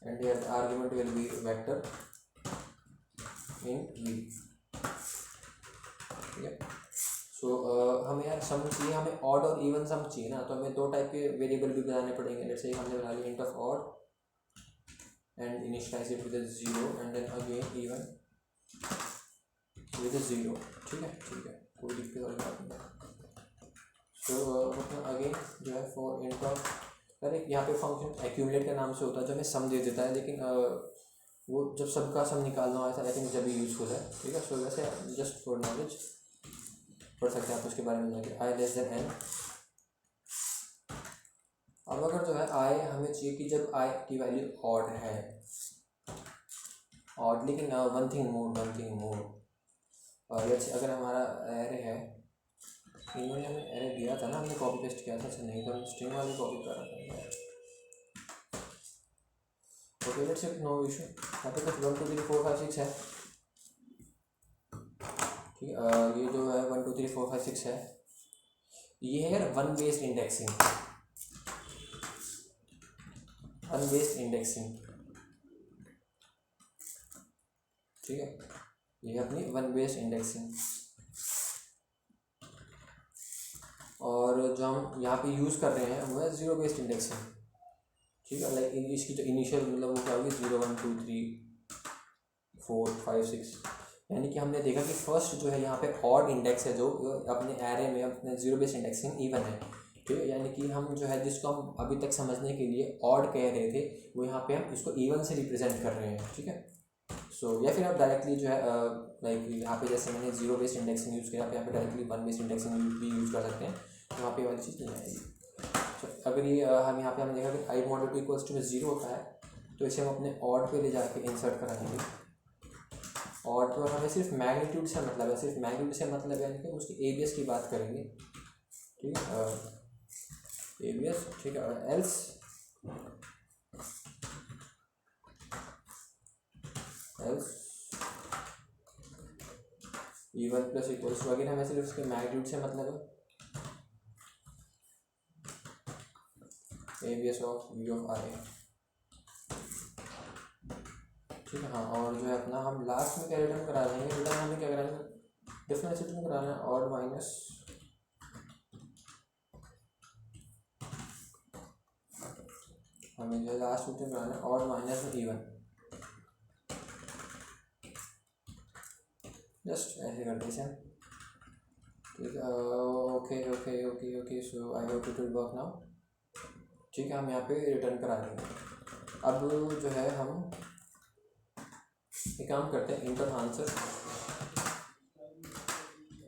and here the argument will be vector int v, ठीक है। सो हमें यार सम चाहिए, हमें odd और even some चाहिए ना, तो हमें 2 टाइप के वेरिएबल भी बनाने पड़ेंगे। जैसे हमने बना लिया int of odd and initialise it with 0, and then again even with 0, ठीक है, ठीक है, कोई दिक्कत वाली बात नहीं। तो अगेन जो है फॉर इंट ऑफ, अरे यहाँ पे फंक्शन एक्यूमुलेट के नाम से होता है जो हमें सम दे देता है, लेकिन वो जब सबका सम निकालना हो ऐसा आई थिंक जब भी यूजफुल है, ठीक है। सो वैसे जस्ट फॉर नॉलेज पढ़ सकते हैं आप उसके बारे में जाके, आई लेस देन n। अब अगर जो है आई हमें चाहिए कि जब आई की वैल्यू ऑड है, ऑड, लेकिन वन थिंग मोर, जैसे अगर हमारा एरे है, इन्होंने हमें एरे दिया था ना, हमने कॉपी पेस्ट किया था, अच्छा नहीं तो हम स्ट्रिंग वाले कॉपी कर रहे हैं, okay let's it, no issue. यहाँ पे कुछ 1 2 3 4 5 6 है, ठीक है। ये जो है 1 2 3 4 5 6 है, ये है यार वन बेस्ड इंडेक्सिंग, ठीक है, ये है अपनी वन बेस्ड इंडेक्सिंग। और जो हम यहाँ पे यूज़ कर रहे हैं वो है 0 बेस्ड इंडेक्सिंग, ठीक है। लाइक इसकी जो इनिशियल मतलब वो क्या होगी 0 1 2 3 4 5 6, यानी कि हमने देखा कि फर्स्ट जो है यहाँ पे ऑड इंडेक्स है जो अपने एरे में, अपने 0 बेस्ड इंडेक्सिंग इवन है, ठीक है। यानी कि हम जो है जिसको हम अभी तक समझने के लिए ऑड कह रहे थे, वो यहाँ पे हम इसको इवन से रिप्रेजेंट कर रहे हैं, ठीक है। सो या फिर आप डायरेक्टली जो है लाइक यहाँ पे जैसे मैंने 0 बेस्ड इंडेक्सिंग यूज़ किया, आप यहाँ पे डायरेक्टली 1 बेस्ड इंडेक्सिंग भी यूज़ कर सकते हैं, तो वहाँ पे वाली चीज़ नहीं आएगी। तो अगर ये हम यहाँ पे हमने देखा कि I model two equals to 0 होता है, तो इसे हम अपने ऑड पे ले जाके इंसर्ट कराएंगे। ऑड तो हमें सिर्फ मैग्नीट्यूड से मतलब है, सिर्फ मैग्नीट्यूड से मतलब है, यानी कि उसकी एबीएस की बात करेंगे, ठीक है, एबीएस, ठीक है। Else even plus equals to, again हमें सिर्फ उसके मैग्नीट्यूड से मतलब है, ABS of V of I, ठीक है, हाँ। और जो है अपना हम लास्ट में क्या रिटर्न करा देंगे, रिटर्न हमें क्या कराना है, डिफरेंस रिटर्न कराना है, ऑड माइनस, हमें जो है लास्ट रिटर्न कराना है ऑड माइनस में इवन, जस्ट ऐसे करते हैं, ठीक है। Okay okay okay okay, so I hope it will work now, ठीक है। हम यहाँ पे रिटर्न करा देंगे। अब जो है हम एक काम करते हैं, enter answer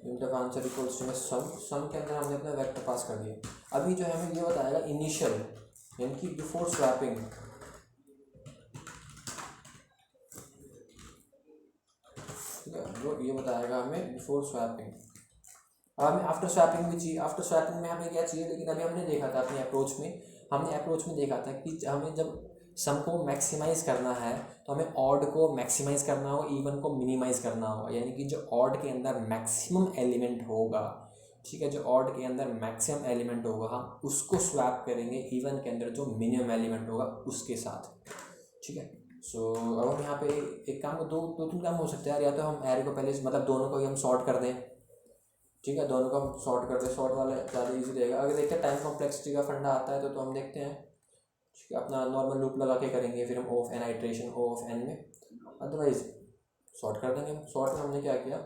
int of answer equals to में सम के अंदर हमने अपना वेक्टर पास कर दिया। अभी जो है हमें ये बताएगा इनिशियल यानी कि बिफोर स्वैपिंग, ठीक है, जो ये बताएगा हमें बिफोर स्वैपिंग। अब हमें आफ्टर स्वैपिंग भी चाहिए। आफ्टर स्वैपिंग में हमें क्या चाहिए, लेकिन अभी हमने देखा था अपने अप्रोच में, हमने अप्रोच में देखा था कि हमें जब सम को मैक्सिमाइज करना है तो हमें ऑड को मैक्सिमाइज करना होगा, इवन को मिनिमाइज करना होगा। यानी कि जो ऑड के अंदर मैक्सिमम एलिमेंट होगा, ठीक है, जो ऑड के अंदर मैक्सिमम एलिमेंट होगा हम उसको स्वैप करेंगे इवन के अंदर जो मिनिमम एलिमेंट होगा उसके साथ, ठीक है। सो अब हम यहाँ पे एक काम को दो तीन काम हो सकते हैं यार। या तो हम एरे को पहले मतलब दोनों को ही हम सॉर्ट कर दें, ठीक है, दोनों को हम सॉर्ट कर दें, सॉर्ट वाला ज़्यादा इजी रहेगा। अगर देखते हैं टाइम कॉम्प्लेक्सिटी का फंडा आता है तो हम देखते हैं, ठीक है, अपना नॉर्मल लूप लगा के करेंगे, फिर हम O of N iteration O of N में, अदरवाइज सॉर्ट कर देंगे। शॉर्ट में हमने क्या किया,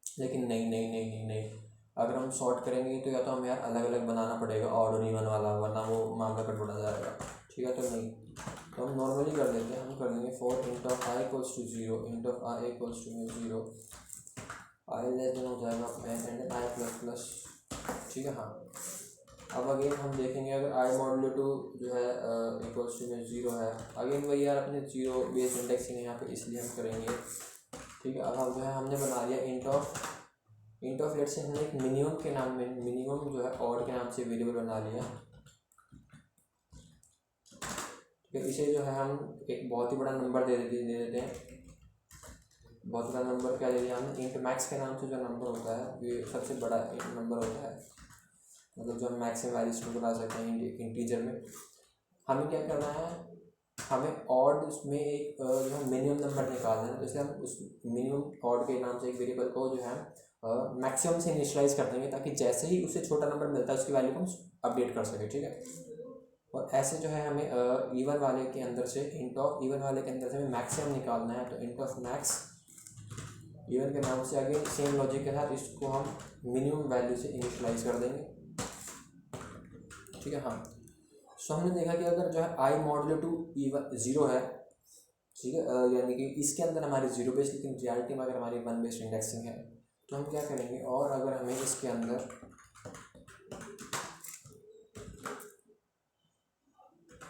लेकिन नहीं नहीं नहीं नहीं नहीं, अगर हम सॉर्ट करेंगे तो या तो हमें यार अलग अलग बनाना पड़ेगा ऑड और इवन वाला, वरना वो मामला गड़बड़ा जाएगा, ठीक है। तो नहीं, तो हम नॉर्मली कर लेते हैं, हम कर लेंगे for int of I equals to zero, int of I equals to में जीरो, आई लेस देन हो जाएगा एंड आई प्लस प्लस, ठीक है। हाँ, अब अगेन हम देखेंगे अगर आई मॉडुलो टू जो है इक्वल्स टू में ज़ीरो है, अगेन वही यार अपने जीरो बेस इंडेक्सिंग है यहाँ पे, इसलिए हम करेंगे, ठीक है। अब हम जो है हमने बना लिया इंट ऑफ लेट से हमने एक मिनिमम के नाम में, मिनिमम जो है ऑड के नाम से वेरिएबल बना लिया, ठीक है। इसे जो है हम एक बहुत ही बड़ा नंबर दे देते हैं, बहुत बड़ा नंबर क्या ले लिया हमने, इंट मैक्स के नाम से जो नंबर होता है ये सबसे बड़ा नंबर होता है, मतलब जो हम मैक्सिमम वैल्यूज में बना सकते हैं इंटीजर में। हमें क्या करना है, हमें ऑड में एक जो है मिनिमम नंबर निकालना है, तो इसलिए हम उस मिनिमम ऑड के नाम से एक वेरिएबल को जो है मैक्सिमम से इनिशियलाइज कर देंगे, ताकि जैसे ही उसे छोटा नंबर मिलता है उसकी वैल्यू को हम अपडेट कर सकें, ठीक है। और ऐसे जो है हमें इवन वाले के अंदर से इंट ऑफ इवन वाले के अंदर से हमें मैक्सिमम निकालना है, तो इंट ऑफ मैक्स इवन के नाम से आगे सेम लॉजिक के साथ इसको हम मिनिमम वैल्यू से इनिशियलाइज कर देंगे, ठीक है। हाँ, सो हमने देखा कि अगर जो है आई मॉडुलो टू इवन ज़ीरो है, ठीक है, यानी कि इसके अंदर हमारी ज़ीरो बेस्ड, लेकिन रियलिटी में अगर हमारी वन बेस्ड इंडेक्सिंग है तो हम क्या करेंगे, और अगर हमें इसके अंदर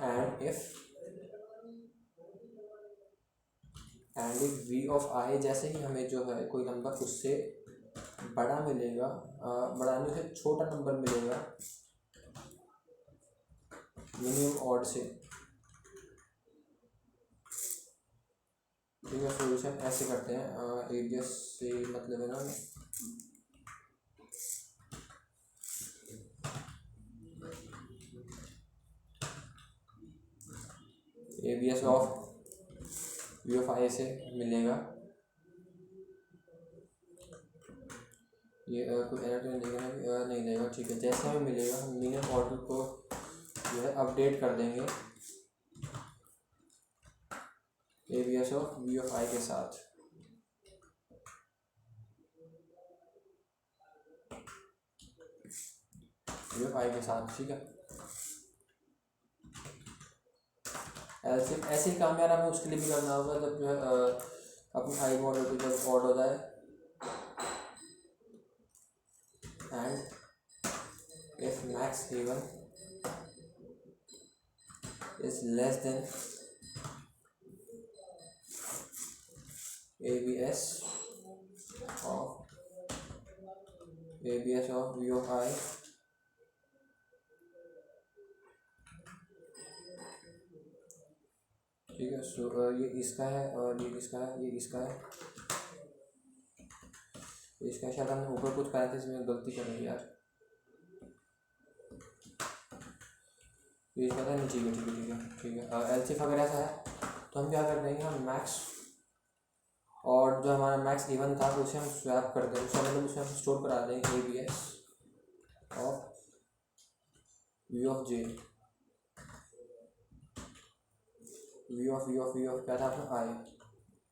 एंड इफ वी ऑफ आई, जैसे ही हमें जो है कोई नंबर उससे बड़ा मिलेगा, बढ़ाने से छोटा नंबर मिलेगा मिनिमम ऑड से, ठीक है। सोल्यूशन ऐसे करते हैं, एबीएस से मतलब है ना, एबीएस ऑफ वी ऑफ आई से मिलेगा ये कोई एरर तो नहीं देगा ना, नहीं देगा, ठीक है। जैसे हमें मिलेगा हम मिनिमम ऑर्डर को जो है अपडेट कर देंगे ABS of V of I के साथ, वी ऑफ आई के साथ, ठीक है। ऐसे ऐसे ही काम यार हमें उसके लिए भी करना होगा, जब जो है अपनी आई मॉडल को जब ऑड हो जाए and if max even is less than ABS of V of I, ठीक है। सो ये इसका है और ये इसका है, ये इसका है, इसका शायद हमने ऊपर कुछ करा था, इसमें गलती कर दी यार, ये इसका था नीचे, ठीक है ठीक है ठीक है। एलसीएफ अगर ऐसा है तो हम क्या कर देंगे, हम मैक्स और जो हमारा मैक्स इवन था उसे हम स्वैप कर देंगे, उसे मतलब उसे हम स्टोर करा देंगे ABS of V of J, V of क्या था अपना आई,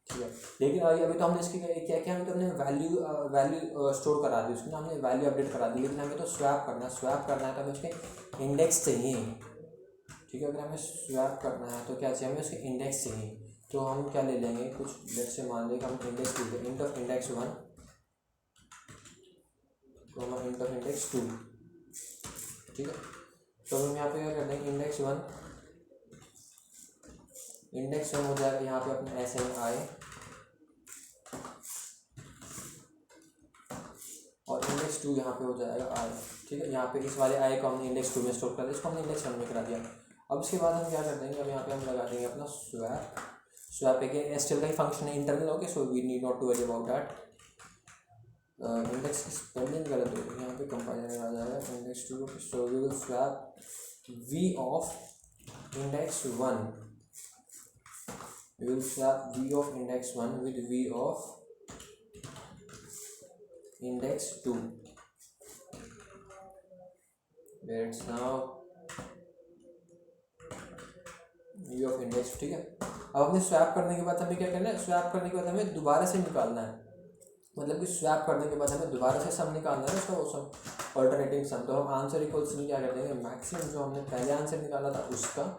ठीक है। लेकिन अभी तो हमने इसकी क्या क्या हमें तो हमने वैल्यू स्टोर करा दी, उसमें हमने वैल्यू अपडेट करा दी, लेकिन हमें तो स्वैप करना है तो हमें उसके इंडेक्स चाहिए, ठीक है। अगर हमें स्वैप करना है तो क्या चाहिए, हमें उसके इंडेक्स चाहिए, तो हम क्या ले लेंगे, कुछ लेट से मान लें हम इंडेक्स ले लें, int of index one, comma int of index 2, ठीक है। तो हम यहाँ पे क्या कर देंगे, इंडेक्स वन हो जाएगा यहाँ पे अपना ऐसे में आई, और इंडेक्स टू यहाँ पे हो जाएगा आई, ठीक है। यहाँ पे इस वाले आई को हमने इंडेक्स टू में स्टोर कर दिया, इसको हमने इंडेक्स वन में करा दिया। अब इसके बाद हम क्या कर देंगे, अब यहाँ पे हम लगा देंगे अपना स्वैप एक एसटीएल का ही फंक्शन है internal, okay, so we need not to worry about that. Index की स्पेलिंग गलत हो गई, यहाँ पे कंपाइलर आ जाएगा index two, so we will swap V of index one, we will swap v of index 1 with v of index 2, where it's now v of index, ठीक है। अब हमने स्वैप करने के बाद हमें क्या करना है, स्वैप करने के बाद हमें दोबारा से निकालना है, मतलब कि स्वैप करने के बाद हमें दोबारा से सम निकालना है, उसका वो सम ऑल्टरनेटिंग सम। तो हम आंसर इक्वल्स क्या कर देंगे, मैक्सिमम जो हमने पहले आंसर निकाला था उसका,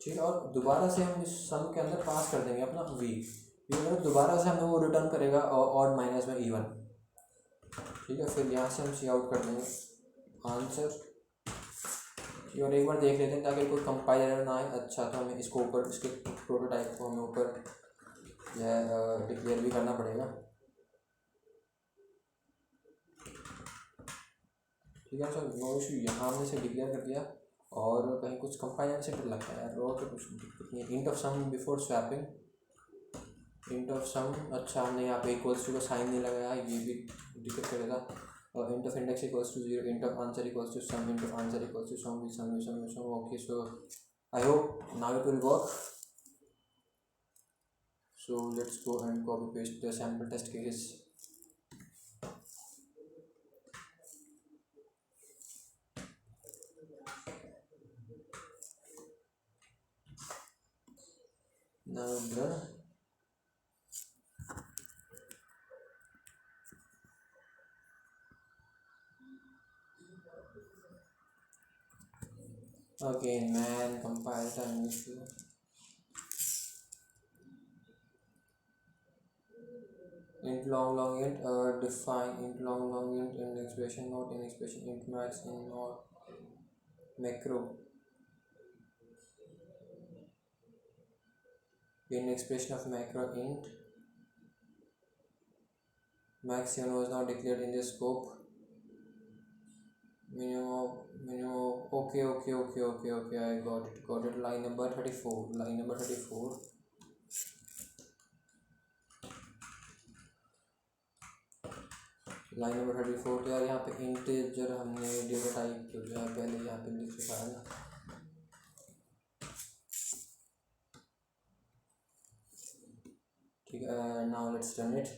ठीक है, और दोबारा से हम इस सम के अंदर पास कर देंगे अपना v, मतलब दोबारा से हमें वो रिटर्न करेगा ऑड माइनस में इवन, ठीक है। फिर यहाँ से हम सी आउट कर देंगे आंसर, और एक बार देख लेते हैं ताकि कोई कंपाइलर ना आए। अच्छा, तो हमें इसको ऊपर, इसके प्रोटोटाइप को हमें ऊपर यह डिक्लेयर भी करना पड़ेगा, ठीक है सर, नो इशू। यहाँ हमने इसे डिक्लेयर कर दिया, और कहीं कुछ कंपाइलर से डर लगता है यार, रो तो कुछ दिक्कत नहीं है। Int of sum before swapping, int of sum, अच्छा हमने यहाँ पे इक्वल्स टू का साइन नहीं लगाया, ये भी दिक्कत करेगा। और int of index equals to 0, int of answer equals to sum, int of answer equals to sum, okay. So I hope now it will work. So let's go and copy paste the sample test cases. Now done. Again, man, compile time issue. Int long int, define int long int in expression, not in expression, int max in not macro. In expression of macro int max even was not declared in the scope. Minimum, okay, I got it. Line number 34, line number 34. Line number 34 तो यार यहाँ पे integer हमने data type जो है पहले यहाँ पे लिख रखा है ना, ठीक है। Now let's run it.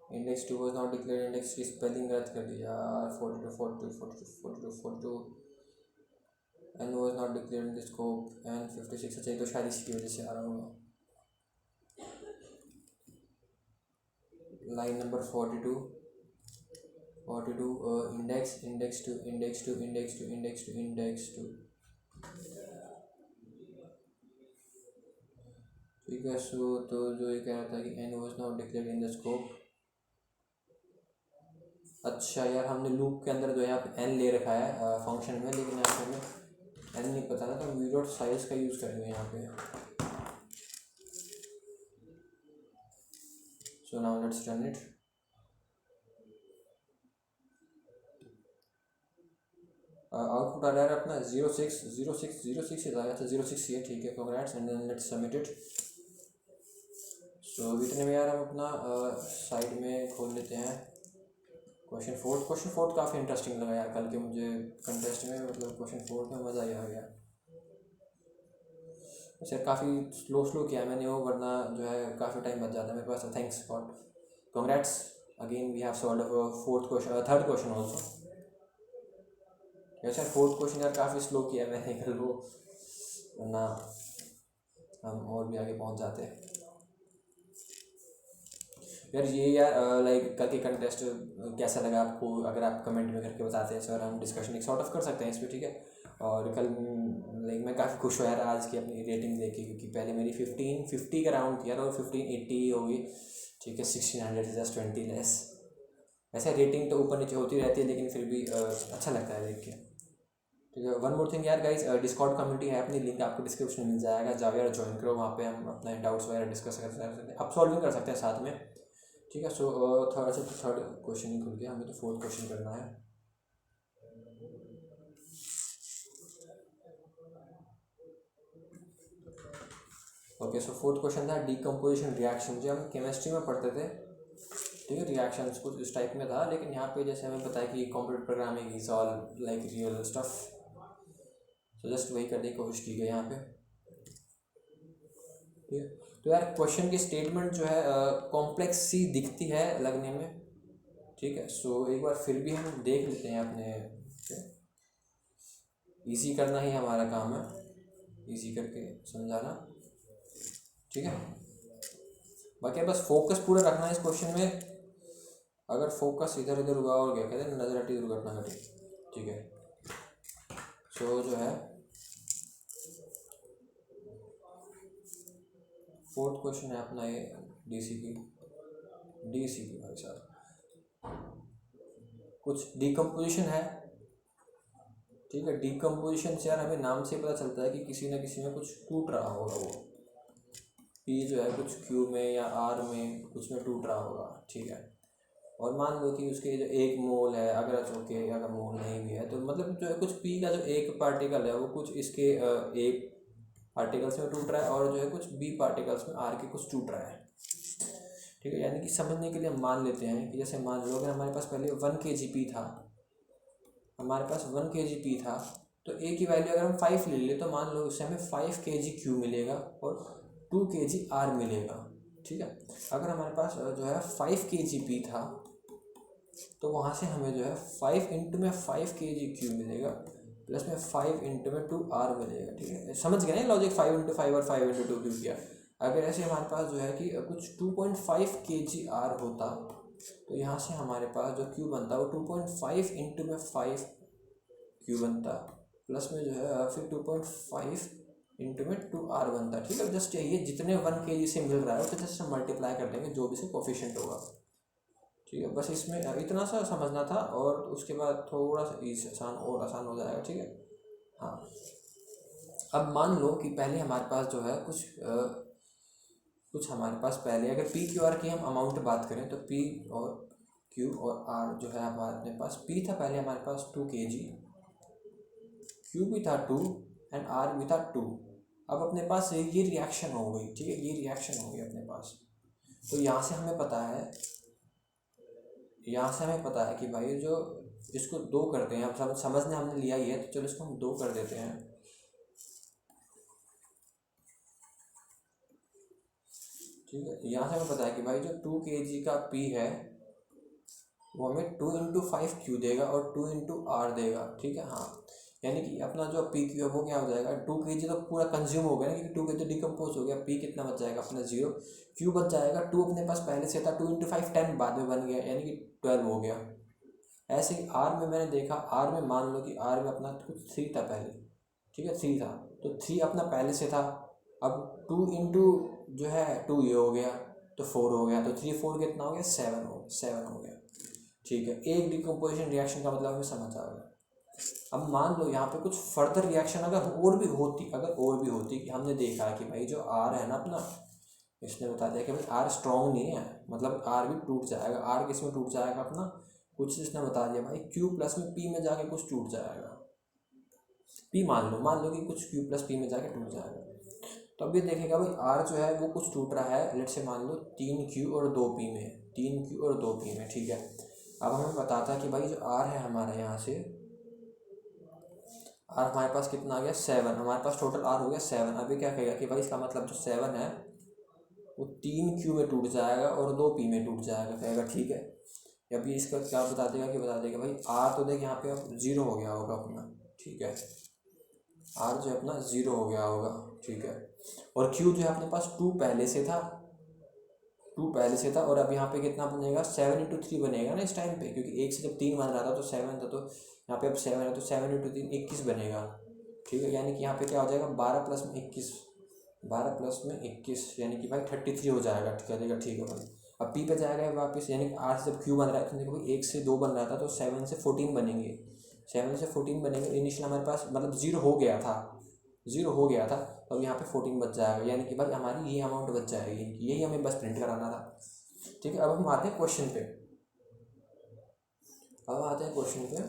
Index 2 was not declared, index की स्पेलिंग गलत कर दी यार, 42 and was not declared in the scope and 56, अच्छा तो शायद इसकी वजह से आ रहा होगा। लाइन नंबर 42 इंडेक्स टू, ठीक है। सो तो जो ये कह रहा था कि N was not declared in the scope, अच्छा यार हमने लूप के अंदर जो है यहाँ पे एन ले रखा है फंक्शन में, लेकिन यहाँ पे हमें एन नहीं पता ना, तो वी डॉट साइज का यूज़ करेंगे यहाँ पे। So now let's run it. Output आ रहा है अपना 06 आया था, 06 ये, ठीक है, congrats, and then let's submit it. So इतने में यार हम अपना साइड में खोल लेते हैं क्वेश्चन फोर्थ काफ़ी इंटरेस्टिंग लगा यार कल के मुझे कंटेस्ट में, मतलब क्वेश्चन फोर्थ में मज़ा आ गया। सर काफ़ी स्लो किया मैंने वो, वरना जो है काफ़ी टाइम बच जाता है मेरे पास। Thanks God, congrats again, we have solved third question also. वैसे फोर्थ क्वेश्चन यार काफ़ी स्लो किया मैंने कल वो, वरना हम और भी आगे पहुंच जाते हैं यार। ये यार लाइक कल के कंटेस्ट कैसा लगा आपको, अगर आप कमेंट में करके बताते हैं सर, हम डिस्कशन एक सॉर्ट ऑफ कर सकते हैं इस पर, ठीक है। और कल लाइक मैं काफ़ी खुश हुआ यार आज की अपनी रेटिंग देख के, क्योंकि पहले मेरी 1550 का राउंड थी यार और 1580 हो गई। ठीक है, 1600 से जस्ट 20 लेस। वैसे रेटिंग तो ऊपर नीचे होती रहती है, लेकिन फिर भी अच्छा लगता है देख के। ठीक है, वन मोर थिंग यार गाइस, डिस्कॉर्ड कम्युनिटी है अपनी, लिंक आपको डिस्क्रिप्शन में मिल जाएगा, जाओ यार ज्वाइन करो। वहाँ पे हम अपने डाउट्स वगैरह डिस्कस कर सकते हैं, अब सॉल्विंग कर सकते हैं साथ में। ठीक है, सो थर्ड क्वेश्चन ही खुल गया, हमें तो फोर्थ क्वेश्चन करना है। ओके, सो फोर्थ क्वेश्चन था डीकम्पोजिशन रिएक्शन, जो हम केमिस्ट्री में पढ़ते थे। ठीक है, रिएक्शंस कुछ इस टाइप में था, लेकिन यहाँ पे जैसे हमें पता है कि computer programming is all like real stuff, तो जस्ट वही करने की कोशिश की गई यहाँ पे। ठीक है, तो यार क्वेश्चन की स्टेटमेंट जो है कॉम्प्लेक्स सी दिखती है लगने में। ठीक है, सो एक बार फिर भी हम देख लेते हैं अपने, इजी करना ही हमारा काम है, इजी करके समझाना। ठीक है, बाकी बस फोकस पूरा रखना है इस क्वेश्चन में। अगर फोकस इधर उधर हुआ और क्या कहते हैं, नजर हटी दुर्घटना घटी। ठीक है, सो जो है फोर्थ क्वेश्चन है अपना ये डीसीपी भाई साहब, कुछ डिकम्पोजिशन है। ठीक है, डिकम्पोजिशन से यार हमें नाम से पता चलता है कि किसी ना किसी में कुछ टूट रहा होगा, वो पी जो है कुछ क्यू में या आर में कुछ में टूट रहा होगा। ठीक है, और मान लो कि उसके जो एक मोल है, अगर चूँकि अगर मोल नहीं भी है तो मतलब जो है कुछ पी का जो एक पार्टिकल है वो कुछ इसके एक पार्टिकल्स में टूट रहा है, और जो है कुछ बी पार्टिकल्स में आर के कुछ टूट रहा है। ठीक है, यानी कि समझने के लिए हम मान लेते हैं कि जैसे मान लो अगर हमारे पास पहले 1 kg था, हमारे पास 1 kg था, तो ए की वैल्यू अगर हम 5 ले लें तो मान लो उससे हमें 5 kg क्यू मिलेगा और 2 kg आर मिलेगा। ठीक है, अगर हमारे पास जो है 5 kg पी था, तो वहाँ से हमें जो है 5 इंटू में 5 kg क्यू मिलेगा, प्लस में 5 इंटू में 2 आर मिलेगा। ठीक है, समझ गए ना लॉजिक, 5 इंटू 5 और 5 इंटू 2 क्यों किया। अगर ऐसे हमारे पास जो है कि कुछ 2.5 kg आर होता, तो यहाँ से हमारे पास जो क्यू बनता वो 2.5 इंटू में 5 क्यू बनता, प्लस में जो है फिर 2.5 इंटू में 2 आर बनता। ठीक है, जस्ट यही है, जितने 1 kg से मिल रहा है तो जस्ट मल्टीप्लाई कर देंगे जो भी से कोफिशिएंट होगा। ठीक है, बस इसमें इतना सा समझना था, और उसके बाद थोड़ा सा आसान हो जाएगा। ठीक है, हाँ, अब मान लो कि पहले हमारे पास जो है कुछ हमारे पास पहले अगर पी क्यू आर की हम अमाउंट बात करें, तो पी और क्यू और आर जो है हमारे पास, पी था पहले हमारे पास 2 kg, क्यू भी था 2 एंड आर भी था 2। अब अपने पास ये रिएक्शन हो गई। ठीक है, ये रिएक्शन हो गई अपने पास, तो यहाँ से हमें पता है कि भाई जो इसको 2 करते हैं, अब समझने हमने लिया ही है, तो चलो इसको हम 2 कर देते हैं। ठीक है, यहाँ से हमें पता है कि भाई जो 2 kg का पी है वो हमें 2 इंटू 5 क्यू देगा और 2 इंटू आर देगा। ठीक है, हाँ, यानी कि अपना जो पी क्यू है वो क्या हो जाएगा, 2 kg तो पूरा कंज्यूम हो गया ना, क्योंकि 2 kg तो डिकम्पोज हो गया, पी कितना बच जाएगा अपना 0, क्यू बच जाएगा 2 अपने पास पहले से था, 2 इंटू 5 10 बाद में बन गया, यानी कि 12 हो गया। ऐसे ही आर में मैंने देखा, आर में मान लो कि आर में अपना कुछ 3 था पहले। ठीक है, 3 था, तो 3 अपना पहले से था, अब 2 इंटू जो है 2 ये हो गया तो 4 हो गया, तो 3 4 कितना हो गया, 7 हो गया। ठीक है, एक डिकम्पोजिशन रिएक्शन का मतलब हमें समझ आ गया। अब मान लो यहाँ पे कुछ फर्दर रिएक्शन अगर और भी होती कि हमने देखा है कि भाई जो आर है ना अपना, इसने बता दिया कि भाई आर स्ट्रॉन्ग नहीं है, मतलब आर भी टूट जाएगा। आर किस में टूट जाएगा अपना, कुछ इसने बता दिया भाई क्यू प्लस में पी में जाके कुछ टूट जाएगा। पी मान लो कि कुछ क्यू प्लस पी में जाके टूट जाएगा, तो अब ये देखेगा भाई आर जो है वो कुछ टूट रहा है, लेट से मान लो 3 क्यू और 2 पी में, 3 क्यू और 2 पी में। ठीक है, अब हमें बताता है कि भाई जो आर है हमारा, यहाँ से आर हमारे पास कितना आ गया 7, हमारे पास टोटल आर हो गया 7। अभी क्या कहेगा कि भाई इसका मतलब जो 7 है वो 3 क्यू में टूट जाएगा और 2 पी में टूट जाएगा, कहेगा ठीक है। अभी इसका क्या बता देगा भाई आर तो देख यहाँ पे अब 0 हो गया होगा अपना। ठीक है, आर जो है अपना 0 हो गया होगा। ठीक है, और क्यू जो है अपने पास 2 पहले से था, और अब यहाँ पे कितना बनेगा, 7 इंटू 3 बनेगा ना इस टाइम पे, क्योंकि एक से जब 3 बन रहा था तो 7 था, तो यहाँ पे अब 7 है तो 7 इंटू 3 21 बनेगा। ठीक है, यानी कि यहाँ पे क्या हो जाएगा 12 प्लस में 21, 12 प्लस में 21 यानी कि भाई 33 हो जाएगा। करेगा ठीक है भाई। अब पी पे जाएगा वापस, यानी कि आर से जब क्यू बन रहा है तो देखो भाई 1 से 2 बन रहा था तो 7 से 14 बनेंगे, 7 से 14 बनेंगे। इनिशियल हमारे पास मतलब 0 हो गया था, 0 हो गया था, तो अब यहाँ पे 14 बच जाएगा, यानी कि भाई हमारी ये अमाउंट बच जाएगी। यही हमें बस प्रिंट कराना था। ठीक है, अब हम आते हैं क्वेश्चन पे। अब आते हैं क्वेश्चन पे।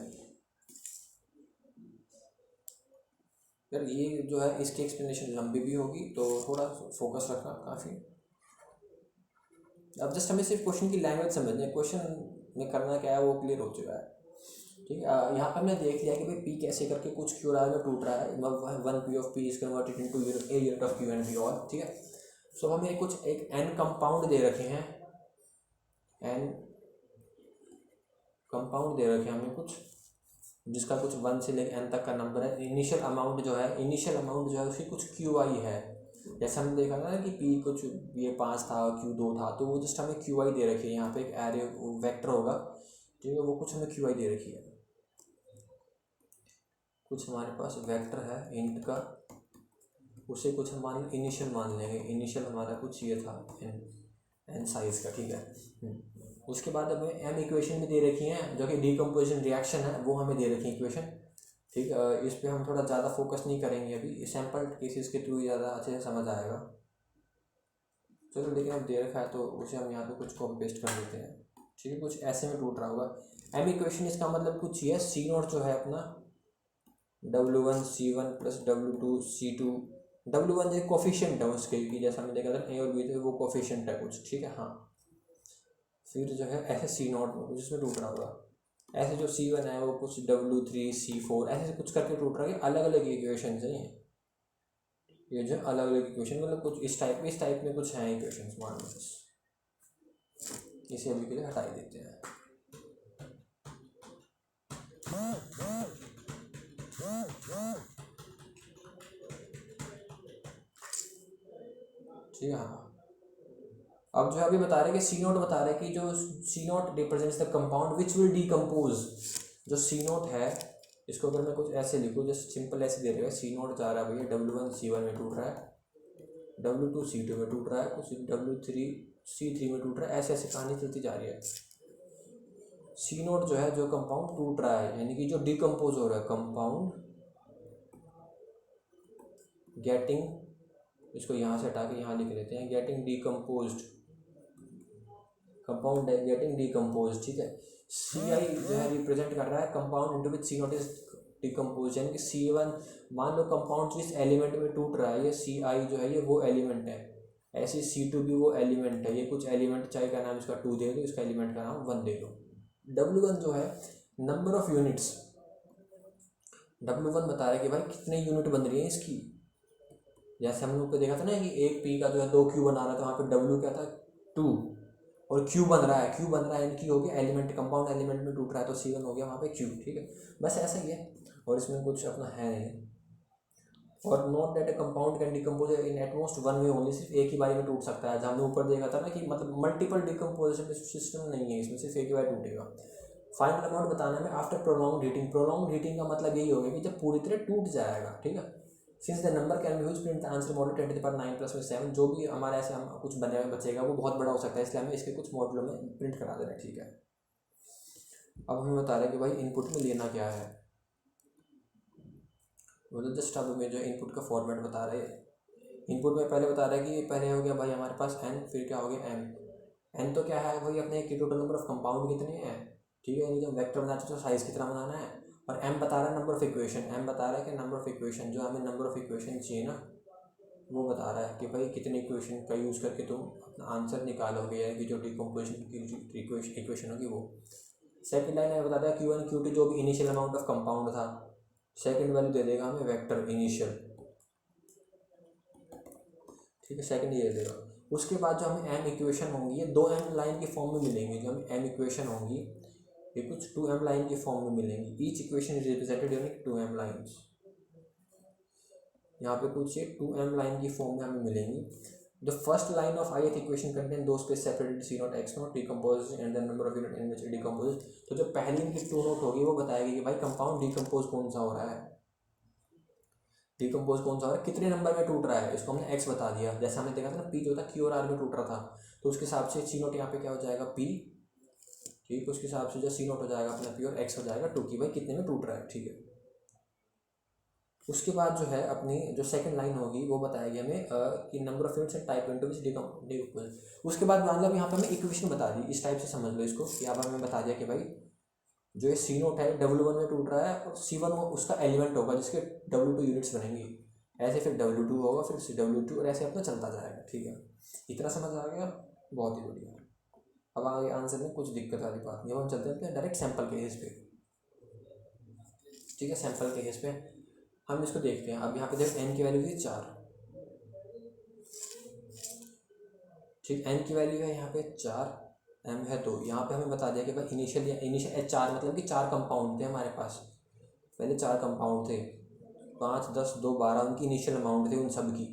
यार ये जो है इसकी एक्सप्लेनेशन लंबी भी होगी तो थोड़ा फोकस रखना काफ़ी। अब जस्ट हमें सिर्फ क्वेश्चन की लैंग्वेज समझनी है, क्वेश्चन में करना क्या है वो क्लियर हो चुका है। ठीक है, यहाँ पर हमने देख लिया कि भाई पी कैसे करके कुछ क्यू में टूट रहा है, 1 p of P is converted into a unit of Q and P और। ठीक है, सो हमें कुछ एक एन कंपाउंड दे रखे हैं, एन कंपाउंड दे रखे हैं हमें कुछ, जिसका कुछ 1 से लेकर एन तक का नंबर है। इनिशियल अमाउंट जो है उसकी कुछ क्यू आई है। जैसे हमने देखा था ना कि पी कुछ ये 5 था, क्यू 2 था, तो वो जस्ट हमें क्यू आई दे रखी है। यहाँ पे एक एरे वेक्टर होगा, ठीक है, वो कुछ हमें क्यू आई दे रखी है। कुछ हमारे पास वेक्टर है इंट का, उसे कुछ हम इनिशियल मान लेंगे। इनिशियल हमारा कुछ ये था एन साइज का। ठीक है, उसके बाद हमें एम इक्वेशन भी दे रखी है जो कि डीकम्पोजिशन रिएक्शन है, वो हमें दे रखी है इक्वेशन। ठीक है, इस पर हम थोड़ा ज़्यादा फोकस नहीं करेंगे अभी, सैम्पल केसेस के थ्रू ज़्यादा अच्छे से समझ आएगा। चलो, लेकिन अब दे रखा है तो उसे हम यहाँ पे कुछ कॉपी पेस्ट कर देते हैं। ठीक है, कुछ ऐसे में टूट रहा होगा। एम इक्वेशन इसका मतलब कुछ ये सी नोट जो है अपना W1 C1 plus W2 C2। W1 जो कोफिशिएंट है उसके कि जैसा हमने देखा था ए और बी थे, वो कोफिशिएंट है कुछ। ठीक है, हाँ, फिर जो है ऐसे सी नॉट जिसमें टूट रहा होगा, ऐसे जो C1 है वो कुछ W3 C4 ऐसे कुछ करके टूट रहा है। अलग अलग इक्वेशन है ये जो अलग अलग इक्वेशन, मतलब कुछ इस टाइप में कुछ हैं इक्वेशन मान लो। इसे अभी के लिए हटा ही देते हैं। ठीक है, हाँ, अब जो है अभी बता रहे हैं कि सी नोट बता रहे हैं कि जो C naught represents the compound which will decompose. जो सी नोट है इसको अगर मैं कुछ ऐसे लिखूँ, जस्ट सिंपल ऐसे दे रहे हैं, सी नोट जा रहा है भैया W1 C1 में टूट रहा है, W2 C2 में टूट रहा है, कुछ W3 C3 में टूट रहा है, ऐसे ऐसे कहानी चलती जा रही है। सी नोट जो है जो कंपाउंड टूट रहा है यानी कि जो डीकम्पोज हो रहा है, कंपाउंड गेटिंग, इसको यहाँ से हटा के यहाँ लिख लेते हैं, getting decomposed, compound getting decompose. ठीक है, सी आई जो है रिप्रेजेंट कर रहा है compound into which C naught is decompose, यानी कि C1 मान लो कंपाउंड जिस एलिमेंट में टूट रहा है, ये सी आई जो है ये वो एलिमेंट है, ऐसे C2 भी वो एलिमेंट है। ये कुछ एलिमेंट चाहे का नाम इसका 2 दे दो, इसका एलिमेंट का नाम 1 दे दो। W1 जो है नंबर ऑफ यूनिट्स, W1 बता रहा है कि भाई कितने यूनिट बन रही है इसकी। जैसे हम लोग को देखा था ना कि एक पी का जो है 2 क्यू बना रहा था, वहाँ पे W क्या था 2, और क्यू बन रहा है यानी कि हो गया एलिमेंट, कंपाउंड एलिमेंट में टूट रहा है तो C1 हो गया वहाँ पे क्यू। ठीक है, बस ऐसा ही है और इसमें कुछ अपना है नहीं। और note that a compound can decompose in at most 1 way only, सिर्फ एक ही बारी में टूट सकता है। हमने ऊपर देखा था ना कि मतलब मल्टीपल डिकम्पोजिशन सिस्टम नहीं है इसमें, सिर्फ एक ही बार टूटेगा। फाइनल अमाउंट बताना है after prolong heating. Prolong heating का मतलब यही होगा कि जब पूरी तरह टूट जाएगा। ठीक है, since the number can be use print the answer model 10⁻9 + 7, जो भी हमारा ऐसे हम कुछ बने हुए बचेगा वो बहुत बड़ा हो सकता है, इसलिए हमें इसके कुछ मॉडलों में प्रिंट करा देना। ठीक है, अब हमें बता रहे हैं कि भाई इनपुट में लेना क्या है, मतलब जस्ट अब हमें जो इनपुट का फॉर्मेट बता रहे हैं। इनपुट में पहले बता रहा है कि पहले हो गया भाई हमारे पास n, फिर क्या हो गया m। n तो क्या है भाई अपने की टोटल नंबर ऑफ कंपाउंड कितने हैं। ठीक है, यानी जब वेक्टर बनाते हैं तो साइज कितना बनाना है। और m बता रहा है नंबर ऑफ इक्वेशन, m बता रहा है कि नंबर ऑफ इक्वेशन जो हमें नंबर ऑफ इक्वेशन चाहिए ना, वो बता रहा है कि भाई कितने इक्वेशन का यूज़ करके तुम अपना आंसर निकालोगे, यानी कि जो डिकम्पोजिशन की इक्वेशन होगी वो। सेकंड लाइन में बता रहा है Q1 Q2 जो भी इनिशियल अमाउंट ऑफ कंपाउंड था, सेकंड वैल्यू दे देगा हमें वेक्टर इनिशियल। ठीक है, सेकंड ये देगा। उसके बाद जो हमें m इक्वेशन होंगी ये 2m लाइन की फॉर्म में मिलेंगी। जो हमें m इक्वेशन होंगी ये कुछ 2m लाइन की फॉर्म में मिलेंगी। Each equation is represented unique 2m lines. यहाँ पे कुछ ये 2m लाइन की फॉर्म में हमें मिलेंगी। The first line of ith equation contain दो space separated C0 X0 decompose and the number of unit in which decompose. तो जो पहली इनकी 2 नोट होगी वो बताएगी कि भाई कंपाउंड डिकम्पोज कौन सा हो रहा है। डिकम्पोज कौन सा हो रहा है, कितने नंबर में टूट रहा है, इसको हमने एक्स बता दिया। जैसे हमने देखा था ना पी जो था क्यू और आर में टूट रहा था, तो उसके हिसाब से सी नोट यहाँ पे क्या हो जाएगा पी, ठीक, उसके हिसाब से जो सी नोट हो जाएगा अपना पी और एक्स हो जाएगा 2 की भाई कितने में टूट रहा है, ठीक है। उसके बाद जो है अपनी जो सेकंड लाइन होगी वो बताएगी हमें कि number of units and type into which decompose. उसके बाद मान लो यहाँ पे हमें इक्वेशन बता दी, इस टाइप से समझ लो इसको, यहाँ पर हमें बता दिया कि भाई जो ये सी नोट है W1 में टूट रहा है और C1 उसका एलिमेंट होगा जिसके W2 यूनिट्स बनेंगी, ऐसे फिर W2 होगा, फिर W2 और ऐसे अपना चलता जाएगा, ठीक है। इतना समझ आ गया, बहुत ही बढ़िया। अब आगे आंसर में कुछ दिक्कत वाली बात नहीं, अब हम चलते हैं डायरेक्ट सैंपल केस पे, ठीक है। सैंपल केस पे हम इसको देखते हैं। अब यहाँ पे देखो n की वैल्यू थी 4, ठीक, n की वैल्यू है यहाँ पे 4, m है 2। यहाँ पे हमें बता दिया कि भाई इनिशियल 4 मतलब कि 4 कंपाउंड थे हमारे पास, पहले 4 कंपाउंड थे, 5 10 2 12 उनकी इनिशियल अमाउंट थी उन सब की।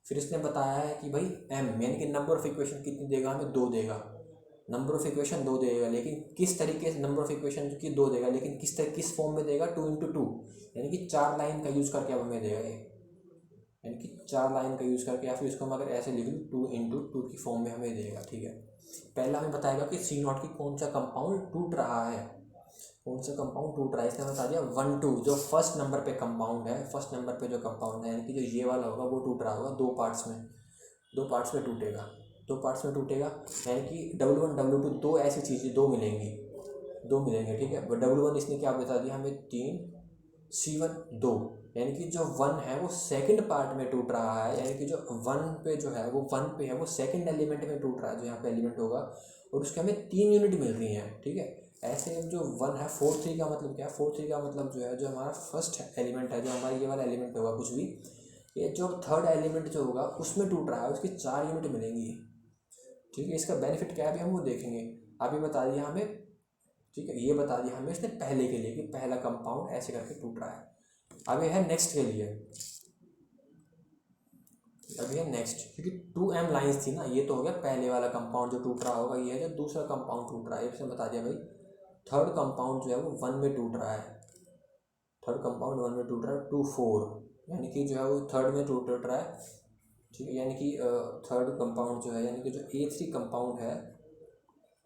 फिर इसने बताया है कि भाई m यानी कि नंबर ऑफ इक्वेशन कितनी देगा, हमें 2 देगा, नंबर ऑफ इक्वेशन 2 देगा, लेकिन किस तरीके से नंबर ऑफ इक्वेशन की 2 देगा, लेकिन किस फॉर्म में देगा, 2 × 2, यानी कि 4 लाइन का यूज़ करके अब हमें देगा ये, यानी कि 4 लाइन का यूज़ करके, या फिर इसको हम अगर ऐसे लिख लूँ 2 × 2 की फॉर्म में हमें देगा, ठीक है। पहला हमें बताएगा कि सी नॉट की कौन सा कंपाउंड टूट रहा है, कौन सा कंपाउंड टूट रहा है। इसने बता दिया 1 2 जो फर्स्ट नंबर पे कंपाउंड है, फर्स्ट नंबर पे जो कंपाउंड है यानी कि जो ये वाला होगा वो टूट रहा होगा 2 पार्ट्स में, 2 पार्ट्स में टूटेगा, 2 पार्ट्स में टूटेगा, यानी कि W1 W2 दो ऐसी चीज़ें दो मिलेंगी, ठीक है। W1 इसने क्या बता दिया हमें 3, C1 2, यानी कि जो 1 है वो सेकंड पार्ट में टूट रहा है, यानी कि जो 1 पे जो है वो 1 पे है वो सेकंड एलिमेंट में टूट रहा है, जो यहाँ पे एलिमेंट होगा, और उसके हमें 3 यूनिट मिल रही हैं, ठीक है। ऐसे जो 1 है 4 3 का मतलब क्या है, 4 3 का मतलब जो है जो हमारा फर्स्ट एलिमेंट है, जो हमारा ये वाला एलिमेंट होगा कुछ भी, ये जो थर्ड एलिमेंट जो होगा उसमें टूट रहा है, उसकी 4 यूनिट मिलेंगी, ठीक है। इसका बेनिफिट क्या है अभी हम वो देखेंगे। अभी बता दिया हमें, ठीक है, ये बता दिया हमें इसने पहले के लिए कि पहला कंपाउंड ऐसे करके टूट रहा है। अब ये है नेक्स्ट के लिए, अब ये नेक्स्ट, क्योंकि 2m लाइंस थी ना, ये तो हो गया पहले वाला कंपाउंड जो टूट रहा होगा, ये है जो दूसरा कंपाउंड टूट रहा है। इसने बता दिया भाई थर्ड कंपाउंड जो है वो 1 में टूट रहा है, थर्ड कंपाउंड 1 में टूट रहा है 2 4, यानी कि जो है वो थर्ड में टूट रहा है, ठीक है। यानी कि थर्ड कंपाउंड जो है, यानी कि जो A3 कंपाउंड है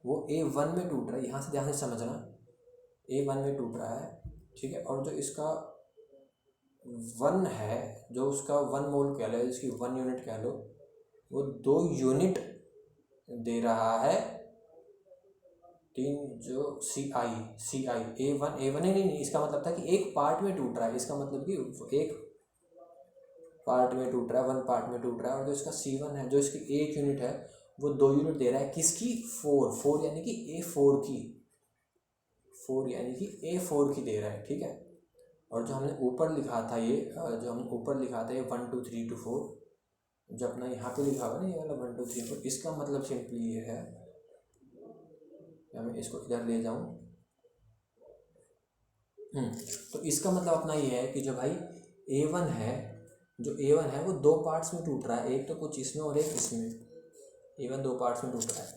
वो A1 में टूट रहा है, यहाँ से ध्यान से समझना, A1 में टूट रहा है, ठीक है। और जो इसका 1 है, जो उसका 1 मोल कह लो, इसकी 1 यूनिट कह लो, वो 2 यूनिट दे रहा है, 3 जो सी आई A1 A1 ही नहीं, इसका मतलब था कि एक पार्ट में टूट रहा है, इसका मतलब कि एक पार्ट में टूट रहा है, 1 पार्ट में टूट रहा है। और जो इसका C1 है, जो इसकी 1 यूनिट है, वो 2 यूनिट दे रहा है, किसकी, 4 यानी कि A4 की, 4 यानी कि A4 की दे रहा है, ठीक है। और जो हमने ऊपर लिखा था ये, जो हमने ऊपर लिखा था ये 1 2 3 2 4, जो अपना यहाँ पे लिखा हुआ ना ये वाला 1 2 3 4, इसका मतलब सिंपली ये है, या मैं इसको इधर ले जाऊँ, तो इसका मतलब अपना ये है कि जो भाई A1 है, जो A1 है वो 2 पार्ट्स में टूट रहा है, एक तो कुछ इसमें और एक इसमें, A1 2 पार्ट्स में टूट रहा है।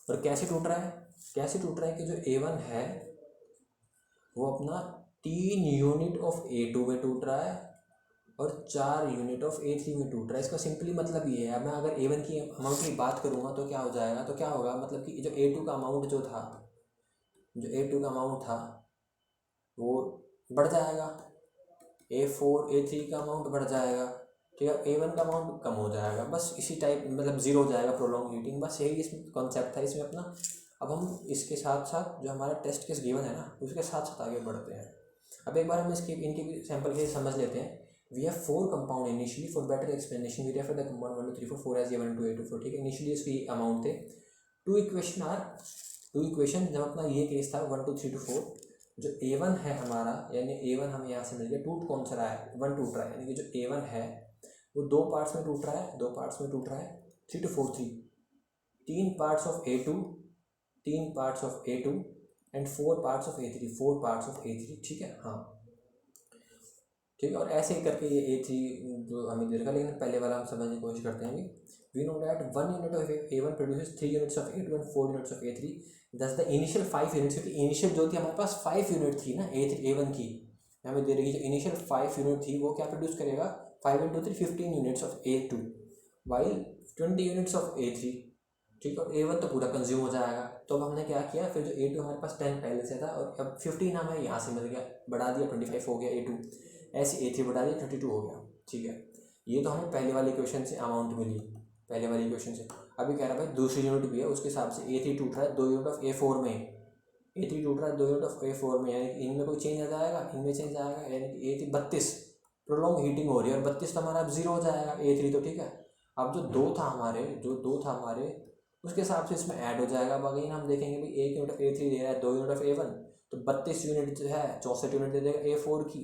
और कैसे टूट रहा है, कैसे टूट रहा है कि जो A1 है वो अपना 3 यूनिट ऑफ A2 में टूट रहा है और 4 यूनिट ऑफ A3 में टूट रहा है। इसका सिंपली मतलब ये है, मैं अगर A1 की अमाउंट की बात करूँगा तो क्या हो जाएगा, तो क्या होगा, मतलब कि जो A2 का अमाउंट जो था, जो A2 का अमाउंट था वो बढ़ जाएगा, A4 A3 का अमाउंट बढ़ जाएगा, ठीक है। A1 का अमाउंट कम हो जाएगा, बस इसी टाइप, मतलब ज़ीरो हो जाएगा, प्रोलॉन्ग हीटिंग, बस यही इसमें कॉन्सेप्ट था इसमें अपना। अब हम इसके साथ साथ जो हमारा टेस्ट केस गिवन है ना, उसके साथ साथ आगे बढ़ते हैं। अब एक बार हम इसकी इनकी सैंपल केस समझ लेते हैं। We have 4 compound initially, for better explanation we refer the compound 1 2 3 4 4 as A1 2 A2 4, ठीक है। इनिशियली इसकी अमाउंट थे 2 इक्वेशन, जब अपना ये केस था 1 2 3 2 4, जो A1 है हमारा, यानी A1 हमें यहाँ से मिल गया, टूट कौन सा रहा है, 1 टूट रहा है, यानी कि जो A1 है वो 2 पार्ट्स में टूट रहा है, 2 पार्ट्स में टूट रहा है, 3 2 4 3, 3 parts of A2, 3 parts of A2 and 4 parts of A3, 4 parts of A3, ठीक है, हाँ, ठीक है। और ऐसे ही करके ये A3 जो हमें दे रखा, लेकिन पहले वाला हम समझने की कोशिश करते हैं अभी। We know that 1 unit of A1 produces 3 units of A2 and 4 units of A3, thus the initial 5 units, क्योंकि इनिशियल जो थी हमारे पास 5 यूनिट थी ना A1 की, हमें दे रही है इनिशियल 5 यूनिट थी वो क्या प्रोड्यूस करेगा 5 into 3 15 units of A2 while 20 units of A3, ठीक है। और A1 तो पूरा कंज्यूम हो जाएगा। तो अब हमने क्या किया, फिर जो A2 हमारे पास 10 पहले से था और अब 15 हमें यहाँ से मिल गया, बढ़ा दिया 25 हो गया A2, ऐसे A3 बढ़ा दिया 22 हो गया, ठीक है। ये तो हमें पहले वाले क्वेश्चन से अमाउंट मिली, पहले वाले क्वेश्चन से। अभी कह रहा है भाई दूसरी यूनिट भी है, उसके हिसाब से A3 टूट रहा है 2 यूनिट ऑफ A4 में, A3 टूट रहा है 2 यूनिट ऑफ A4 में, यानी कि इनमें कोई चेंज आ जाएगा, इनमें चेंज आएगा, यानी कि A3 32 प्रोलॉन्ग हीटिंग हो रही है और 32 तो हमारा अब 0 हो जाएगा A3 तो, ठीक है। अब जो दो था हमारे उसके हिसाब से इसमें ऐड हो जाएगा। अब अगेन हम देखेंगे भाई 1 यूनिट ऑफ A3 दे रहा है 2 यूनिट ऑफ A1, तो 32 यूनिट जो है 64 यूनिट दे देगा A4 की,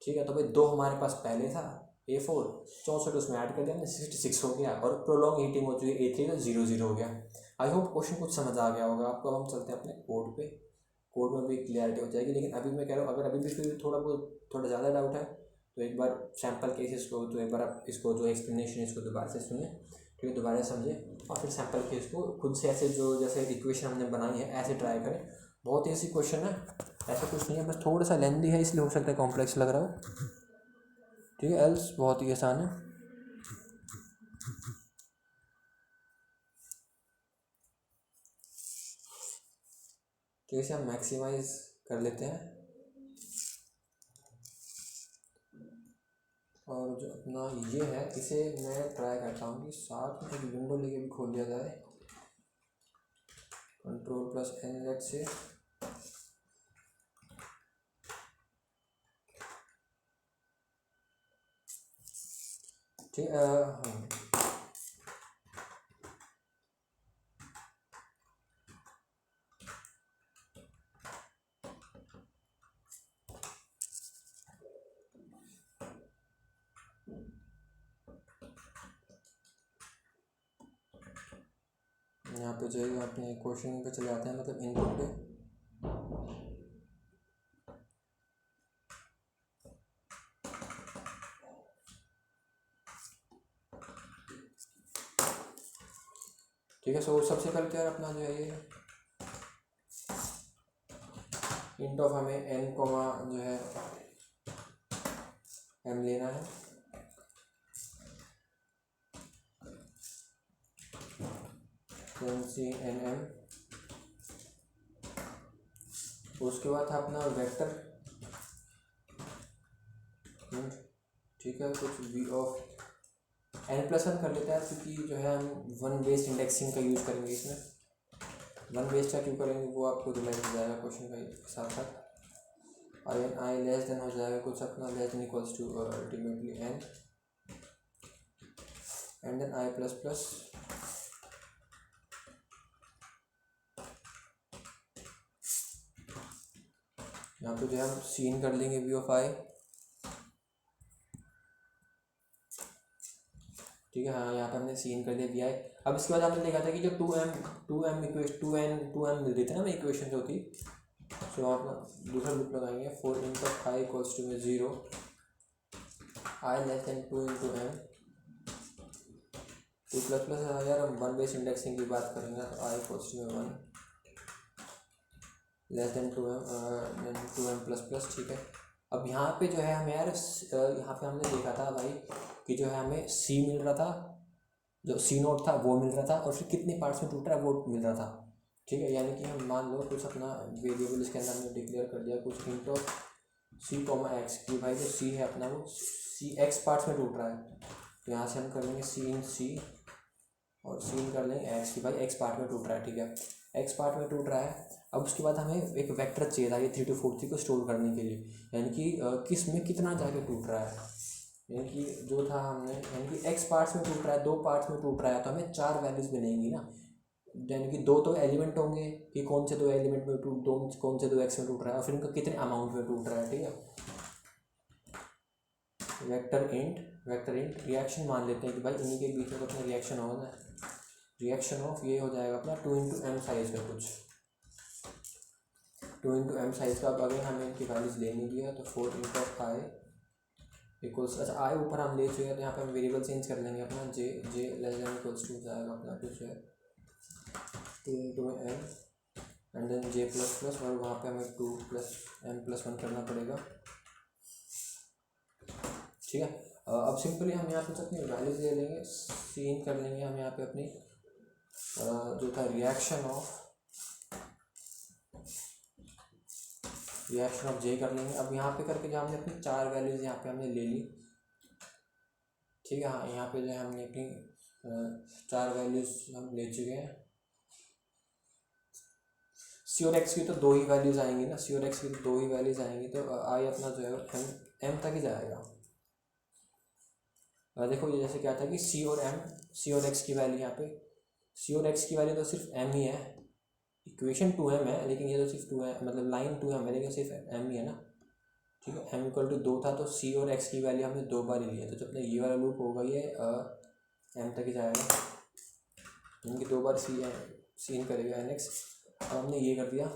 ठीक है। तो भाई 2 हमारे पास पहले था A4, 64 उसमें ऐड कर दिया हमने 66 हो गया, और प्रोलॉन्ग हीटिंग हो चुकी है A3 का 0 हो गया। आई होप क्वेश्चन कुछ समझ आ गया होगा आपको। अब हम चलते हैं अपने कोड पे, कोड में भी क्लियरिटी हो जाएगी। लेकिन अभी मैं कह रहा हूँ अगर अभी भी फिर थोड़ा ज़्यादा डाउट है तो एक बार सैम्पल केसेस को, तो एक बार आप इसको जो एक्सप्लेनेशन है इसको दोबारा से सुनिए, ठीक है, दोबारा समझें, और फिर सैम्पल केस को खुद से ऐसे जो जैसे इक्वेशन हमने बनाई है ऐसे ट्राई करें। बहुत ही ऐसी क्वेश्चन है, ऐसा कुछ नहीं है, बस थोड़ा सा लेंदी है इसलिए हो सकता है कॉम्प्लेक्स लग रहा हो, ठीक है, एल्स बहुत ही आसान है। तो इसे हम मैक्सिमाइज कर लेते हैं, और जो अपना ये है इसे मैं ट्राई करता हूँ कि साथ में एक विंडो लेके भी खोल लिया जाए, Ctrl+N से, ठीक है। यहाँ पे जो है अपने क्वेश्चन पे चले जाते हैं, मतलब इनपुट पे, ठीक है। सो सबसे पहले तो यार अपना जो है ये इंट ऑफ हमें n कोमा जो है m लेना है, NM। उसके बाद था अपना वेक्टर, ठीक है, कुछ v ऑफ n+1 कर लेते हैं क्योंकि जो है हम वन बेस्ड इंडेक्सिंग का यूज़ करेंगे इसमें। वन बेस्ड का क्यों करेंगे वो आपको रिलाइज हो जाएगा क्वेश्चन का साथ साथ। आई लेस देन हो जाएगा कुछ अपना less than equals to ultimately n, and then I++, यहाँ पे जो है हम सीन कर लेंगे v ऑफ i, ठीक है। हाँ, यहाँ पे हमने सीन कर दिया वी आई। अब इसके बाद हमने देखा था कि जो 2m इक्वेशन 2m मिल रही थी ना हमें इक्वेशन जो थी, सो वहाँ पर दूसरा लूप लगाएंगे, 4 इंटू i इक्वल्स टू में 0, i less then 2 into m, 2++ यार हम वन बेस इंडेक्सिंग की बात करेंगे तो i इक्वल्स टू में 1 लेस देन 2m++, ठीक है। अब यहाँ पे जो है हमें यार यहाँ पे हमने देखा था भाई कि जो है हमें c मिल रहा था, जो C0 था वो मिल रहा था, और फिर कितने पार्ट्स में टूट रहा है वो मिल रहा था, ठीक है। यानी कि हम मान लो कुछ अपना वेरिएबल इसके अंदर हमने डिक्लेयर कर दिया कुछ इंट ऑफ C, x की भाई जो C है अपना वो C x पार्ट्स में टूट रहा है, तो यहाँ से हम कर लेंगे C और C कर लेंगे x की भाई x पार्ट में टूट रहा है, ठीक है, x पार्ट में टूट रहा है। अब उसके बाद हमें एक वेक्टर चाहिए था ये 3 to 4 को स्टोर करने के लिए, यानी कि किस में कितना जाके टूट रहा है, यानी कि जो था हमने, यानी कि x पार्ट्स में टूट रहा है, 2 पार्ट्स में टूट रहा है, तो हमें 4 वैल्यूज़ मिलेंगी ना, यानी कि 2 तो एलिमेंट होंगे कि कौन से 2 एलिमेंट में कौन से 2 x में टूट रहा है, और फिर इनका कितने अमाउंट में टूट रहा है, ठीक है। वेक्टर इंट रिएक्शन मान लेते हैं कि भाई इन्हीं के बीच में अपना रिएक्शन होगा, रिएक्शन ऑफ ये हो जाएगा अपना 2 इंटू एम साइज़ का, कुछ 2 इंटू एम साइज़ का। अब अगर हमें इनकी वैल्यूज़ लेनी दिया तो 4 इंटू आई इक्वल्स, अच्छा आई ऊपर हम ले चुके हैं तो यहाँ पे हम वेरिएबल चेंज कर लेंगे अपना J less than equals to जाएगा अपना कुछ है 2 into M and then J++, और वहाँ पे हमें 2 + m+1 करना पड़ेगा, ठीक है। अब सिंपली हम यहाँ पे अपनी वैल्यूज ले लेंगे, सीन कर लेंगे हम यहाँ पे अपनी जो था रिएक्शन ऑफ जे कर लेंगे। अब यहाँ पे करके जो हमने अपनी 4 वैल्यूज़ यहाँ पे हमने ले ली, ठीक है। हाँ, यहाँ पे जो है हमने अपनी 4 वैल्यूज़ हम ले चुके हैं। सी और एक्स की तो 2 ही वैल्यूज़ आएंगी ना, सी और एक्स की तो 2 ही वैल्यूज़ आएंगी, तो आई अपना जो है एम तक ही जाएगा। देखो ये जैसे क्या था कि सी और एक्स की वैल्यू यहाँ पे, सी और एक्स की वैल्यू तो सिर्फ एम ही है, इक्वेशन 2m है, लेकिन ये तो सिर्फ 2 है, मतलब लाइन 2m है, लेकिन सिर्फ m ही है ना, ठीक है। m इक्वल टू 2 था, तो c और x की वैल्यू हमने 2 बार ही लिया, तो जब अपना ये वाला लूप होगा ये m तक ही जाएगा, इनकी 2 बार सीन करेगा nx। अब हमने ये कर दिया,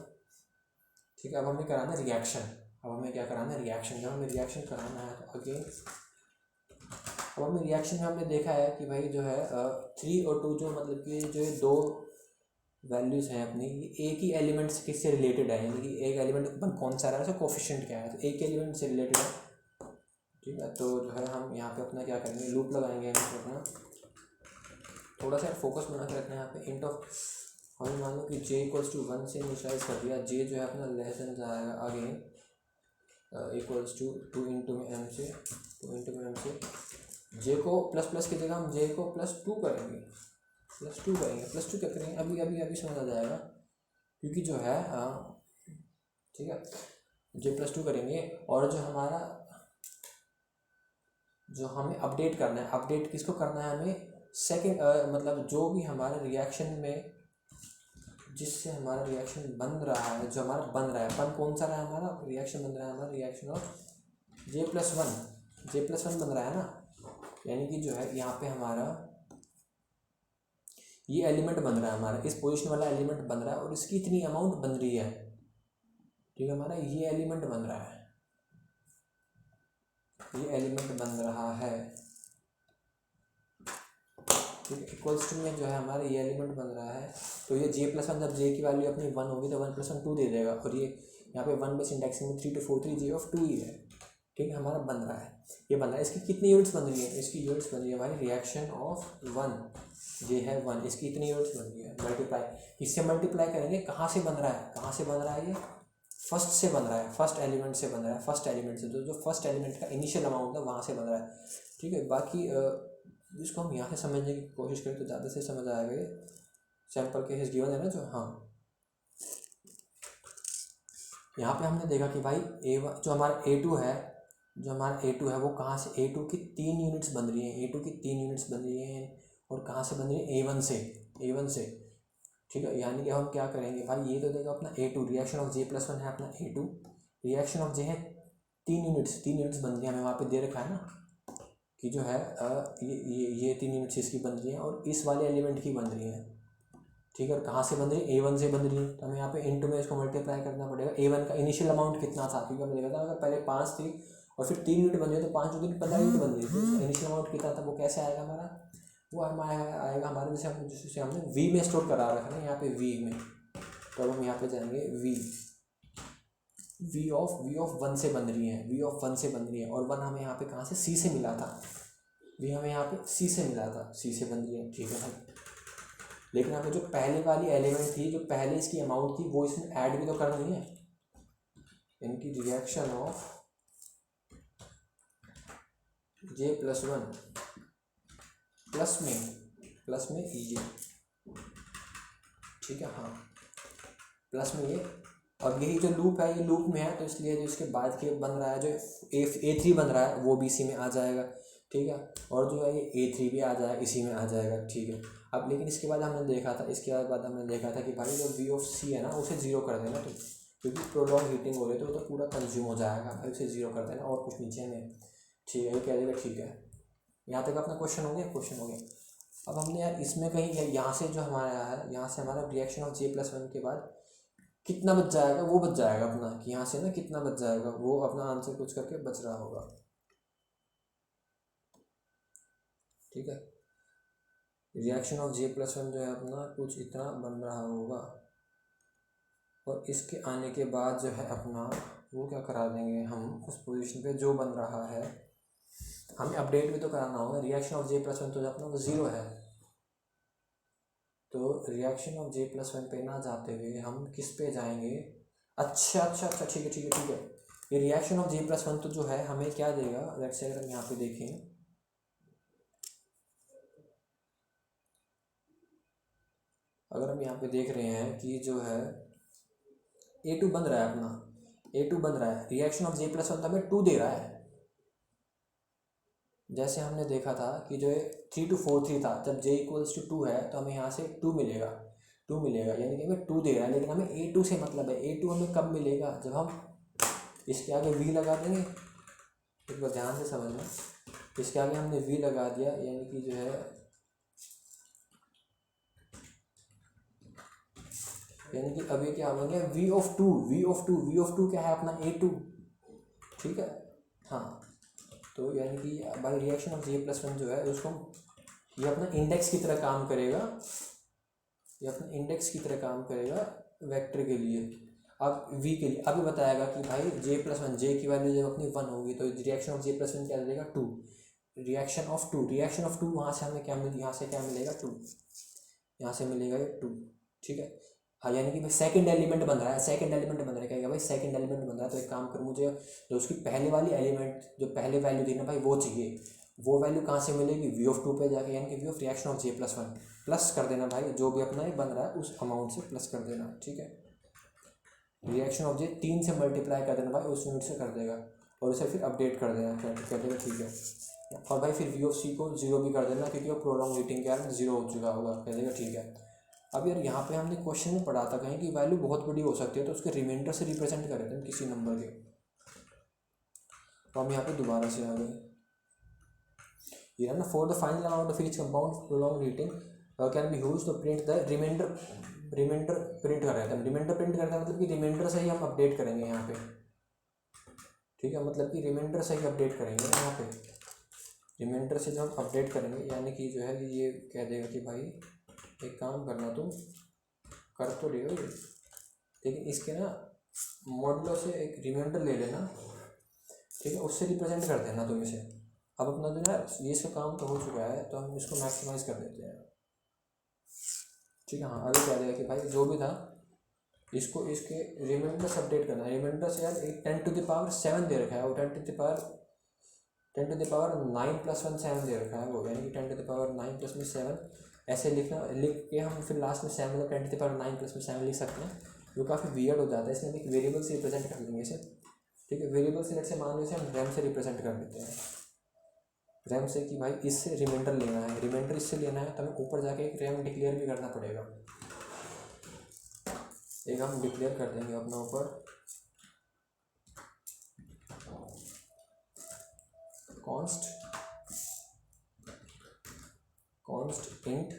ठीक है। अब हमें कराना है रिएक्शन, अब हमें क्या कराना है रिएक्शन, जब हमें रिएक्शन कराना है तो अगेन अब हमें रिएक्शन में हमने देखा है कि भाई जो है 3 और 2 जो मतलब कि जो ये 2 वैल्यूज़ हैं अपनी, ये एक ही एलिमेंट से किससे रिलेटेड है, यानी कि एक एलिमेंट कौन सा रहा है, उसका कोफिशिएंट क्या है, तो एक एलिमेंट से रिलेटेड है, ठीक है। तो जो है हम यहाँ पे अपना क्या करेंगे, लूप लगाएंगे अपना, थोड़ा सा फोकस बना के रखना है यहाँ पे। इंट ऑफ हमें मान लो कि j इक्वल्स टू 1 से इनिशियलाइज कर दिया, j जो है अपना लेस देन जाएगा again equals to 2 into M से j को प्लस प्लस की जगह हम j को +2 करेंगे, +2 क्या करेंगे, अभी समझ आ जाएगा, क्योंकि जो है ठीक है, j+2 करेंगे। और जो हमारा जो हमें अपडेट करना है, अपडेट किसको करना है हमें, सेकेंड मतलब जो भी हमारे रिएक्शन में जिससे हमारा रिएक्शन बन रहा है, जो हमारा बन रहा है, कौन सा रहा है हमारा रिएक्शन, बन रहा है हमारा रिएक्शन ऑफ j+1 बन रहा है ना, यानी कि जो है यहाँ पे हमारा ये एलिमेंट बन रहा है, हमारा इस पोजीशन वाला एलिमेंट बन रहा है, और इसकी इतनी अमाउंट बन रही है, ठीक है। हमारा ये एलिमेंट बन रहा है, ठीक है, इक्वल्स टू में जो है हमारा ये एलिमेंट बन रहा है, तो ये j+1 जब j की वैल्यू अपनी 1 होगी तो 1 + 1 2 दे देगा, और ये यहाँ पे 1 बेस इंडेक्सिंग में 3 to 4 3 j(2) ही है, ठीक है। हमारा बन रहा है, ये बन रहा है, इसकी कितनी यूनिट्स बन रही है, इसकी यूनिट्स बन रही है हमारी रिएक्शन ऑफ 1, ये है 1, इसकी इतनी यूनिट्स बन रही है, मल्टीप्लाई, इससे मल्टीप्लाई करेंगे, कहाँ से बन रहा है, ये फर्स्ट से बन रहा है, फर्स्ट एलिमेंट से बन रहा है, फर्स्ट एलिमेंट से, जो फर्स्ट एलिमेंट का इनिशियल अमाउंट है वहाँ से बन रहा है, ठीक है। बाकी जिसको हम यहाँ से समझने की कोशिश करें तो ज़्यादा से समझ आएगा, ये सैम्पल केसेस गिवन है ना जो, हाँ यहाँ पे हमने देखा कि भाई जो हमारा A2 है वो कहाँ से, A2 की 3 यूनिट्स बन रही हैं, और कहाँ से बन रही है, A1 से, ठीक है। यानी कि हम क्या करेंगे भाई, ये तो देखो अपना A2 रिएक्शन ऑफ j+1 है अपना A2, रिएक्शन ऑफ j है 3 यूनिट्स बन रही है, हमें वहाँ पे दे रखा है ना कि जो है ये 3 यूनिट्स इसकी बन रही हैं, और इस वाले एलिमेंट की बन रही हैं, ठीक है। और कहाँ से बन रही है, A1 से बन रही है, तो हमें यहाँ पे इंटू में इसको मल्टीप्लाई करना पड़ेगा। A1 का इनिशियल अमाउंट कितना था, क्योंकि हमने देखा था अगर पहले 5 थी और फिर 3 यूनिट बन रही है, तो 5 यूनिट 15 यूनिट बन रही है, तो इनिशियल अमाउंट कितना था, वो कैसे आएगा हमारा, वो आएगा हमारे जिसे हमने V में स्टोर करा रखा है यहाँ पे V में, तो अब हम यहाँ पे जाएंगे V ऑफ 1 से बन रही है, और 1 हमें यहाँ पे कहाँ से, C से मिला था, V हमें यहाँ पे C से मिला था, C से बन रही है, ठीक है भाई। लेकिन हमें जो पहले वाली एलिमेंट थी, जो पहले इसकी अमाउंट थी, वो इसमें ऐड भी तो करनी है, इनकी रिएक्शन ऑफ j+1 प्लस में ये, ठीक है, हाँ प्लस में ये, अब यही जो लूप है ये लूप में है, तो इसलिए जो इसके बाद के बन रहा है, जो A3 बन रहा है वो भी इसी में आ जाएगा, ठीक है। और जो है ये A3 भी आ जाएगा, इसी में आ जाएगा, ठीक है। अब लेकिन इसके बाद हमने देखा था कि भाई जो V ऑफ C है ना उसे 0 कर देना, ठीक, क्योंकि प्रोलॉन्ग हीटिंग हो रही है तो वो तो पूरा कंज्यूम हो जाएगा, भाई उसे 0 कर देना, और कुछ नीचे में, ठीक है, ये कह देगा, ठीक है। यहाँ तक अपना क्वेश्चन हो गया। अब हमने यार इसमें कहीं यहाँ से जो हमारा है, यहाँ से हमारा रिएक्शन ऑफ j+1 के बाद कितना बच जाएगा, वो बच जाएगा अपना, कि यहाँ से ना कितना बच जाएगा, वो अपना आंसर कुछ करके बच रहा होगा, ठीक है। रिएक्शन ऑफ j+1 जो है अपना कुछ इतना बन रहा होगा, और इसके आने के बाद जो है अपना वो क्या करा देंगे हम, उस पोजीशन पे जो बन रहा है हमें अपडेट भी तो कराना होगा। Reaction of J plus one तो अपना वो ज़ीरो है, तो reaction of J plus one पे ना जाते हुए हम किस पे जाएंगे? अच्छा अच्छा अच्छा, ठीक है ठीक है ठीक है। ये reaction of J plus one तो जो है हमें क्या देगा? लेट्स से अगर हम यहाँ पे देखें, अगर हम यहाँ पे देख रहे हैं कि जो है A2 बन रहा है अपना, A2 बन रहा है, reaction of J plus one तो हमें 2 दे रहा है। जैसे हमने देखा था कि जो 3 to 4 3 था, जब j इक्वल्स टू 2 है तो हमें यहाँ से 2 मिलेगा, 2 मिलेगा, यानी कि हमें 2 दे रहा है, लेकिन हमें A2 से मतलब है। A2 हमें कब मिलेगा? जब हम इसके आगे v लगा देंगे। एक बार ध्यान से समझना, इसके आगे हमने v लगा दिया, यानी कि जो है यानी कि अभी क्या बन गया? v of two, v of two क्या है अपना? A2, ठीक है। हाँ, तो यानी कि by reaction of J plus one जो है उसको ये अपना इंडेक्स की तरह काम करेगा, ये अपना इंडेक्स की तरह काम करेगा वेक्टर के लिए। अब v के लिए अभी बताएगा कि भाई जे प्लस वन, जे की वैल्यू जब अपनी 1 होगी तो reaction of J plus one क्या देगा? 2। रिएक्शन ऑफ टू वहाँ से हमें क्या मिले? यहाँ से क्या मिलेगा? 2, यहाँ से मिलेगा ये 2, ठीक है। हाँ, यानी कि भाई सेकंड एलिमेंट बन रहा है, सेकंड एलिमेंट बन रहा है, क्या भाई सेकंड एलिमेंट बन रहा है, तो एक काम कर, मुझे जो उसकी पहले वाली एलिमेंट जो पहले वैल्यू थी ना भाई वो चाहिए। वो वैल्यू कहाँ से मिलेगी? v ऑफ टू पे जाके, यानी कि v of reaction of J plus one plus कर देना भाई, जो भी अपना ये बन रहा है उस अमाउंट से प्लस कर देना, ठीक है। रिएक्शन ऑफ जे 3 से मल्टीप्लाई कर देना भाई, उस यूनिट से कर देगा, और उसे फिर अपडेट कर देना, कर देगा, ठीक है। और भाई फिर v ऑफ सी को 0 भी कर देना, क्योंकि वो प्रोलॉन्ग हीटिंग के कारण 0 हो चुका होगा, कह देगा, ठीक है। अब यार यहाँ पे हमने क्वेश्चन में पढ़ा था कहीं कि वैल्यू बहुत बड़ी हो सकती है, तो उसके रिमाइंडर से रिप्रेजेंट कर देते हैं किसी नंबर के, तो हम यहाँ पे दोबारा से आ गए। ये है ना, for the final amount of each compound prolong heating can be use to print the reminder. Reminder print कर रहे थे हम, रिमाइंडर प्रिंट करते हैं मतलब कि रिमाइंडर से ही हम अपडेट करेंगे यहाँ पे, ठीक है। मतलब कि रिमाइंडर से ही अपडेट करेंगे यहाँ पे, रिमाइंडर से जो हम अपडेट करेंगे, यानी कि जो है ये कह देगा कि भाई एक काम करना, तुम कर तो रहे हो ये, लेकिन इसके ना मॉडलो से एक रिमाइंडर ले लेना, ठीक है, उससे रिप्रेजेंट कर देना तुम इसे। अब अपना जो है ये इसका काम तो हो चुका है, तो हम इसको मैक्सिमाइज कर देते हैं, ठीक है। हाँ, अभी कह देगा कि भाई जो भी था इसको इसके रिमाइंडर से अपडेट करना है। रिमाइंडर से यार एक 10⁻7 दे रखा है, वो 10⁻9 + 1 7 दे रखा है वो, यानी कि 10⁻9 + में 7 ऐसे लिखना, लिख के हम फिर लास्ट में 7 मतलब 10⁻9 + में 7 लिख सकते हैं, जो काफ़ी वियर्ड हो जाता है, इसलिए हम एक वेरिएबल से रिप्रेजेंट कर लेंगे इसे, ठीक है। वेरिएबल से लेट से मान लो इसे हम रैम से रिप्रेजेंट कर देते हैं, रैम से कि भाई इससे रिमाइंडर लेना है, रिमाइंडर इससे लेना है, तो हमें ऊपर जाके एक रैम डिक्लेयर भी करना पड़ेगा, एक हम डिक्लेयर कर देंगे अपना ऊपर const int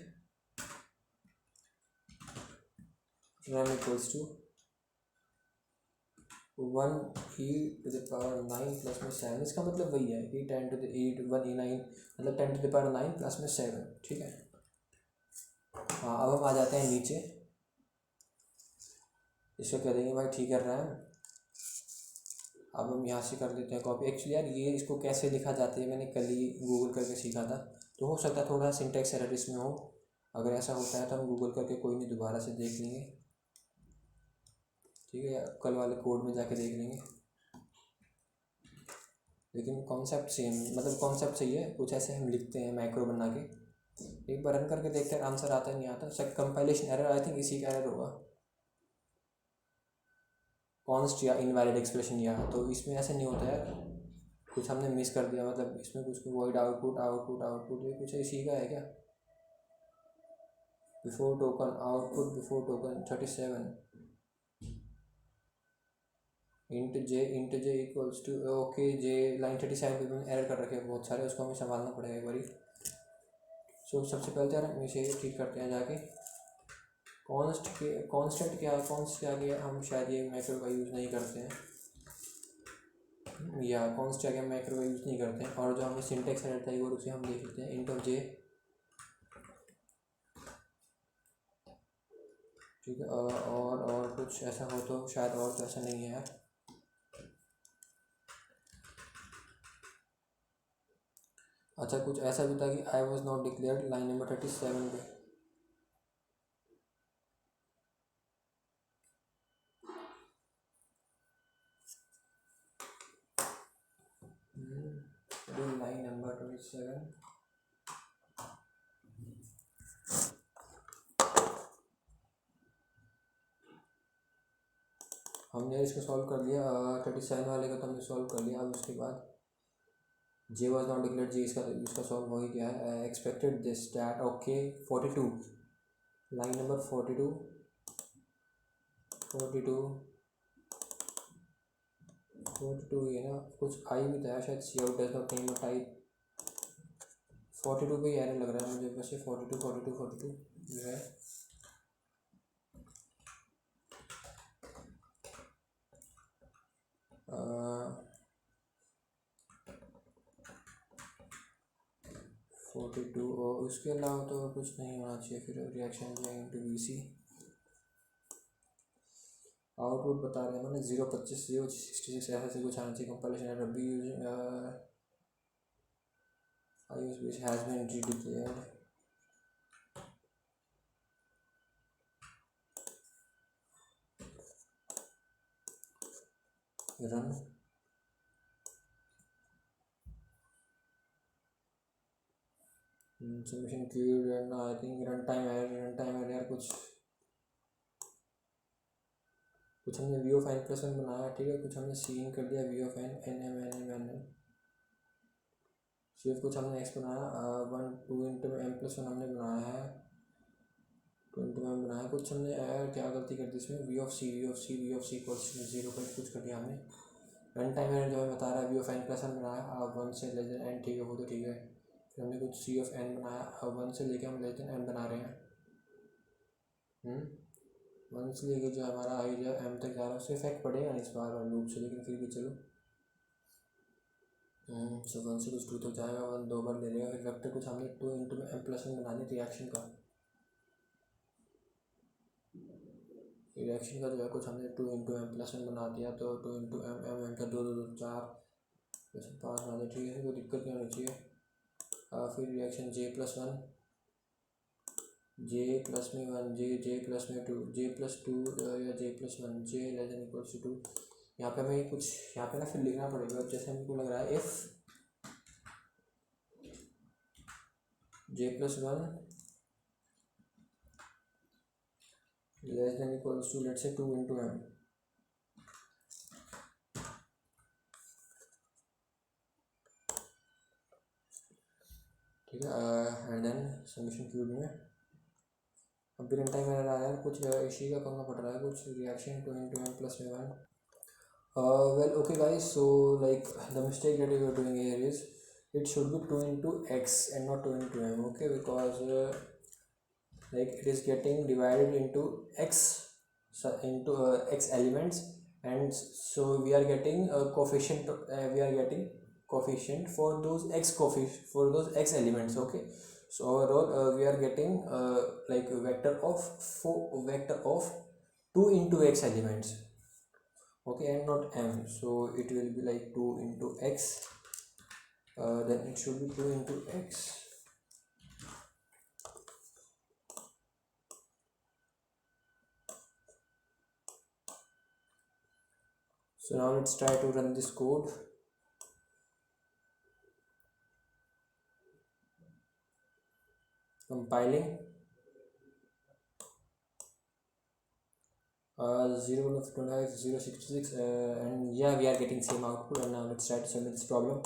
ram equals to 1e⁻9 + में 7। इसका मतलब वही है कि 10⁻1e9 मतलब 10⁻9 + में 7, ठीक है। हाँ, अब हम आ जाते हैं नीचे, इसको कह देंगे भाई ठीक है रैम। अब हम यहाँ से कर देते हैं कॉपी। एक्चुअली यार ये इसको कैसे लिखा जाता है मैंने कल ही गूगल करके सीखा था, तो हो सकता है थोड़ा सिंटेक्स एरर इसमें हो, अगर ऐसा होता है तो हम गूगल करके कोई नहीं दोबारा से देख लेंगे, ठीक है, या कल वाले कोड में जाके देख लेंगे, लेकिन कॉन्सेप्ट सेम, मतलब कॉन्सेप्ट सही है। कुछ ऐसे हम लिखते हैं मैक्रो बना के, एक बार रन करके देखते हैं आंसर आता है नहीं आता, सब कंपाइलेशन एरर, आई थिंक इसी का एरर होगा, कॉन्स्ट या इनवैलिड एक्सप्रेशन, या तो इसमें ऐसे नहीं होता है, कुछ हमने मिस कर दिया, मतलब इसमें कुछ वॉइड आउटपुट आउटपुट आउटपुट ये कुछ इसी का है क्या? Before token output before token 37 int J equals to, okay J line 37 पे मैंने एरर कर रखे हैं बहुत सारे, उसको हमें संभालना पड़ेगा एक बारी। सो सबसे पहले तो यार हम इसे ठीक करते हैं जाके, कॉन्स्टेंट क्या है, कॉन्स्ट के आगे हम शायद ये मैक्रो का यूज़ नहीं करते हैं, या कॉन्स्ट के आगे हम मैक्रो का यूज़ नहीं करते हैं, और जो हमें सिंटेक्स एरर था वो उसे हम देख लेते हैं, इंट ऑफ जे, ठीक है। और कुछ ऐसा हो तो शायद, और तो ऐसा नहीं है यार, अच्छा, कुछ ऐसा भी था कि I was not declared, line number 37 पे। लाइन नंबर 27, हमने इसको सॉल्व कर लिया। 37 वाले का तो हमने सॉल्व कर लिया। अब उसके बाद जे वॉज नॉट डिक्लेयर्ड, जी इसका सॉल्व हो ही गया है। Expected this that, okay 42, line number 42, 42, 42 ये ना कुछ आई भी था शायद, cout does not name a type. 42 पे ही एरर लग रहा है मुझे वैसे। 42 42 42 जो है। अ, 42 और उसके अलावा तो कुछ नहीं होना चाहिए। फिर reaction into B C output बता रहे हैं मैंने 025 066 ऐसे कुछ आना चाहिए। Compilation error be using iOS which has been redeclared. Run. Submission queued and I think runtime error यार कुछ हमने V of N plus one बनाया, ठीक है। कुछ हमने सीन कर दिया V of N N M N M N M. सिर्फ कुछ हमने एक्स बनाया, 1 2 इंटू एम प्लस वन हमने बनाया है, 2 इंटू एम बनाया। कुछ हमने क्या गलती कर दी इसमें, वी ऑफ सी इक्वल्स 0 पर कुछ कर दिया हमने। रन टाइम एरर जो हमें बता रहा है V of N plus one बनाया, 1 से लेस देन एन, ठीक है, वो तो ठीक है। फिर हमने कुछ सी ऑफ एन बनाया, 1 से लेके हम लेस देन एम बना रहे हैं। 1 से लेके जो हमारा आई जो एम तक जा रहा है उससे इफेक्ट पड़ेगा नहीं इस बार लूप से, लेकिन फिर भी चलो। सो 1 से कुछ 2 तक जाएगा, 1 2 बार ले लेगा। फिर वेक्टर कुछ हमने 2 इंटू एम प्लस वन बनानी रिएक्शन का। रिएक्शन का जो है कुछ हमने 2 इंटू एम प्लस वन बना दिया, तो 2 इंटू एम एम एम का 2 2 2 4 जैसे 5 बना दिया, ठीक है, कोई दिक्कत नहीं होनी चाहिए। फिर रिएक्शन जे प्लस वन, जे प्लस में 1, जे प्लस में 2, जे प्लस 2 या J plus 1, J less than equals to 2। यहाँ पे हमें कुछ यहाँ पे ना फिर लिखना पड़ेगा। जैसे हमको लग रहा है if J plus 1 less than equals to let's say 2 into M, ठीक है। एंड देन सबमिशन क्यूब में अब भी रन टाइम एरर आया है, कुछ इसी का करना पड़ रहा है, कुछ रिएक्शन 2 इंटू एम प्लस में 1। well, okay guys, so like the mistake that you are doing here is it should be 2 into x and not 2 into m, okay, because like it is getting divided into x x elements, and so we are getting a coefficient, for those x elements, okay. So overall we are getting like vector of 2 into x elements, okay, and not m. So it will be like 2 into x, then it should be 2 into x. So now let's try to run this code. Compiling 0.25 0.66 and yeah, we are getting same output. And now let's try to solve this problem.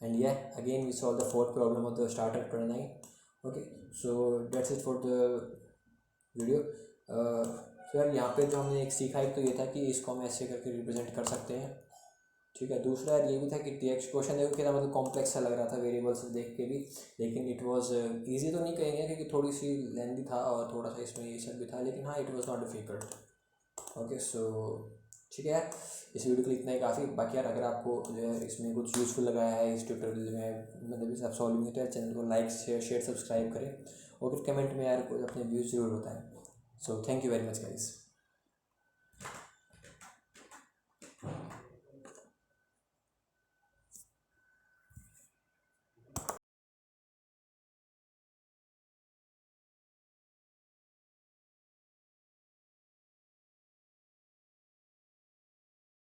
And yeah, again we solve the fourth problem of the starter 29. Okay, so that's it for the video. तो यार यहाँ पे जो हमने एक सीखा, एक तो ये था कि इसको हम ऐसे करके रिप्रेजेंट कर सकते हैं, ठीक है। दूसरा यार ये भी था कि टीएक्स क्वेश्चन देखो कितना मतलब कॉम्प्लेक्स सा लग रहा था वेरिएबल्स देख के भी, लेकिन इट वाज इजी तो नहीं कहेंगे क्योंकि थोड़ी सी लेंथी था और थोड़ा सा इसमें ये सब भी था, लेकिन हाँ it was not difficult. Okay, so ठीक है यार, इस वीडियो के लिए इतना ही काफ़ी। बाकी यार अगर आपको जो है इसमें कुछ यूज़फुल लगा है इस ट्यूटोरियल में, मतलब इस आप सॉल्विंग है, तो यार चैनल को लाइक शेयर सब्सक्राइब करें, और फिर कमेंट में यार कोई अपने व्यूज़ जरूर बताएं। So thank you very much guys.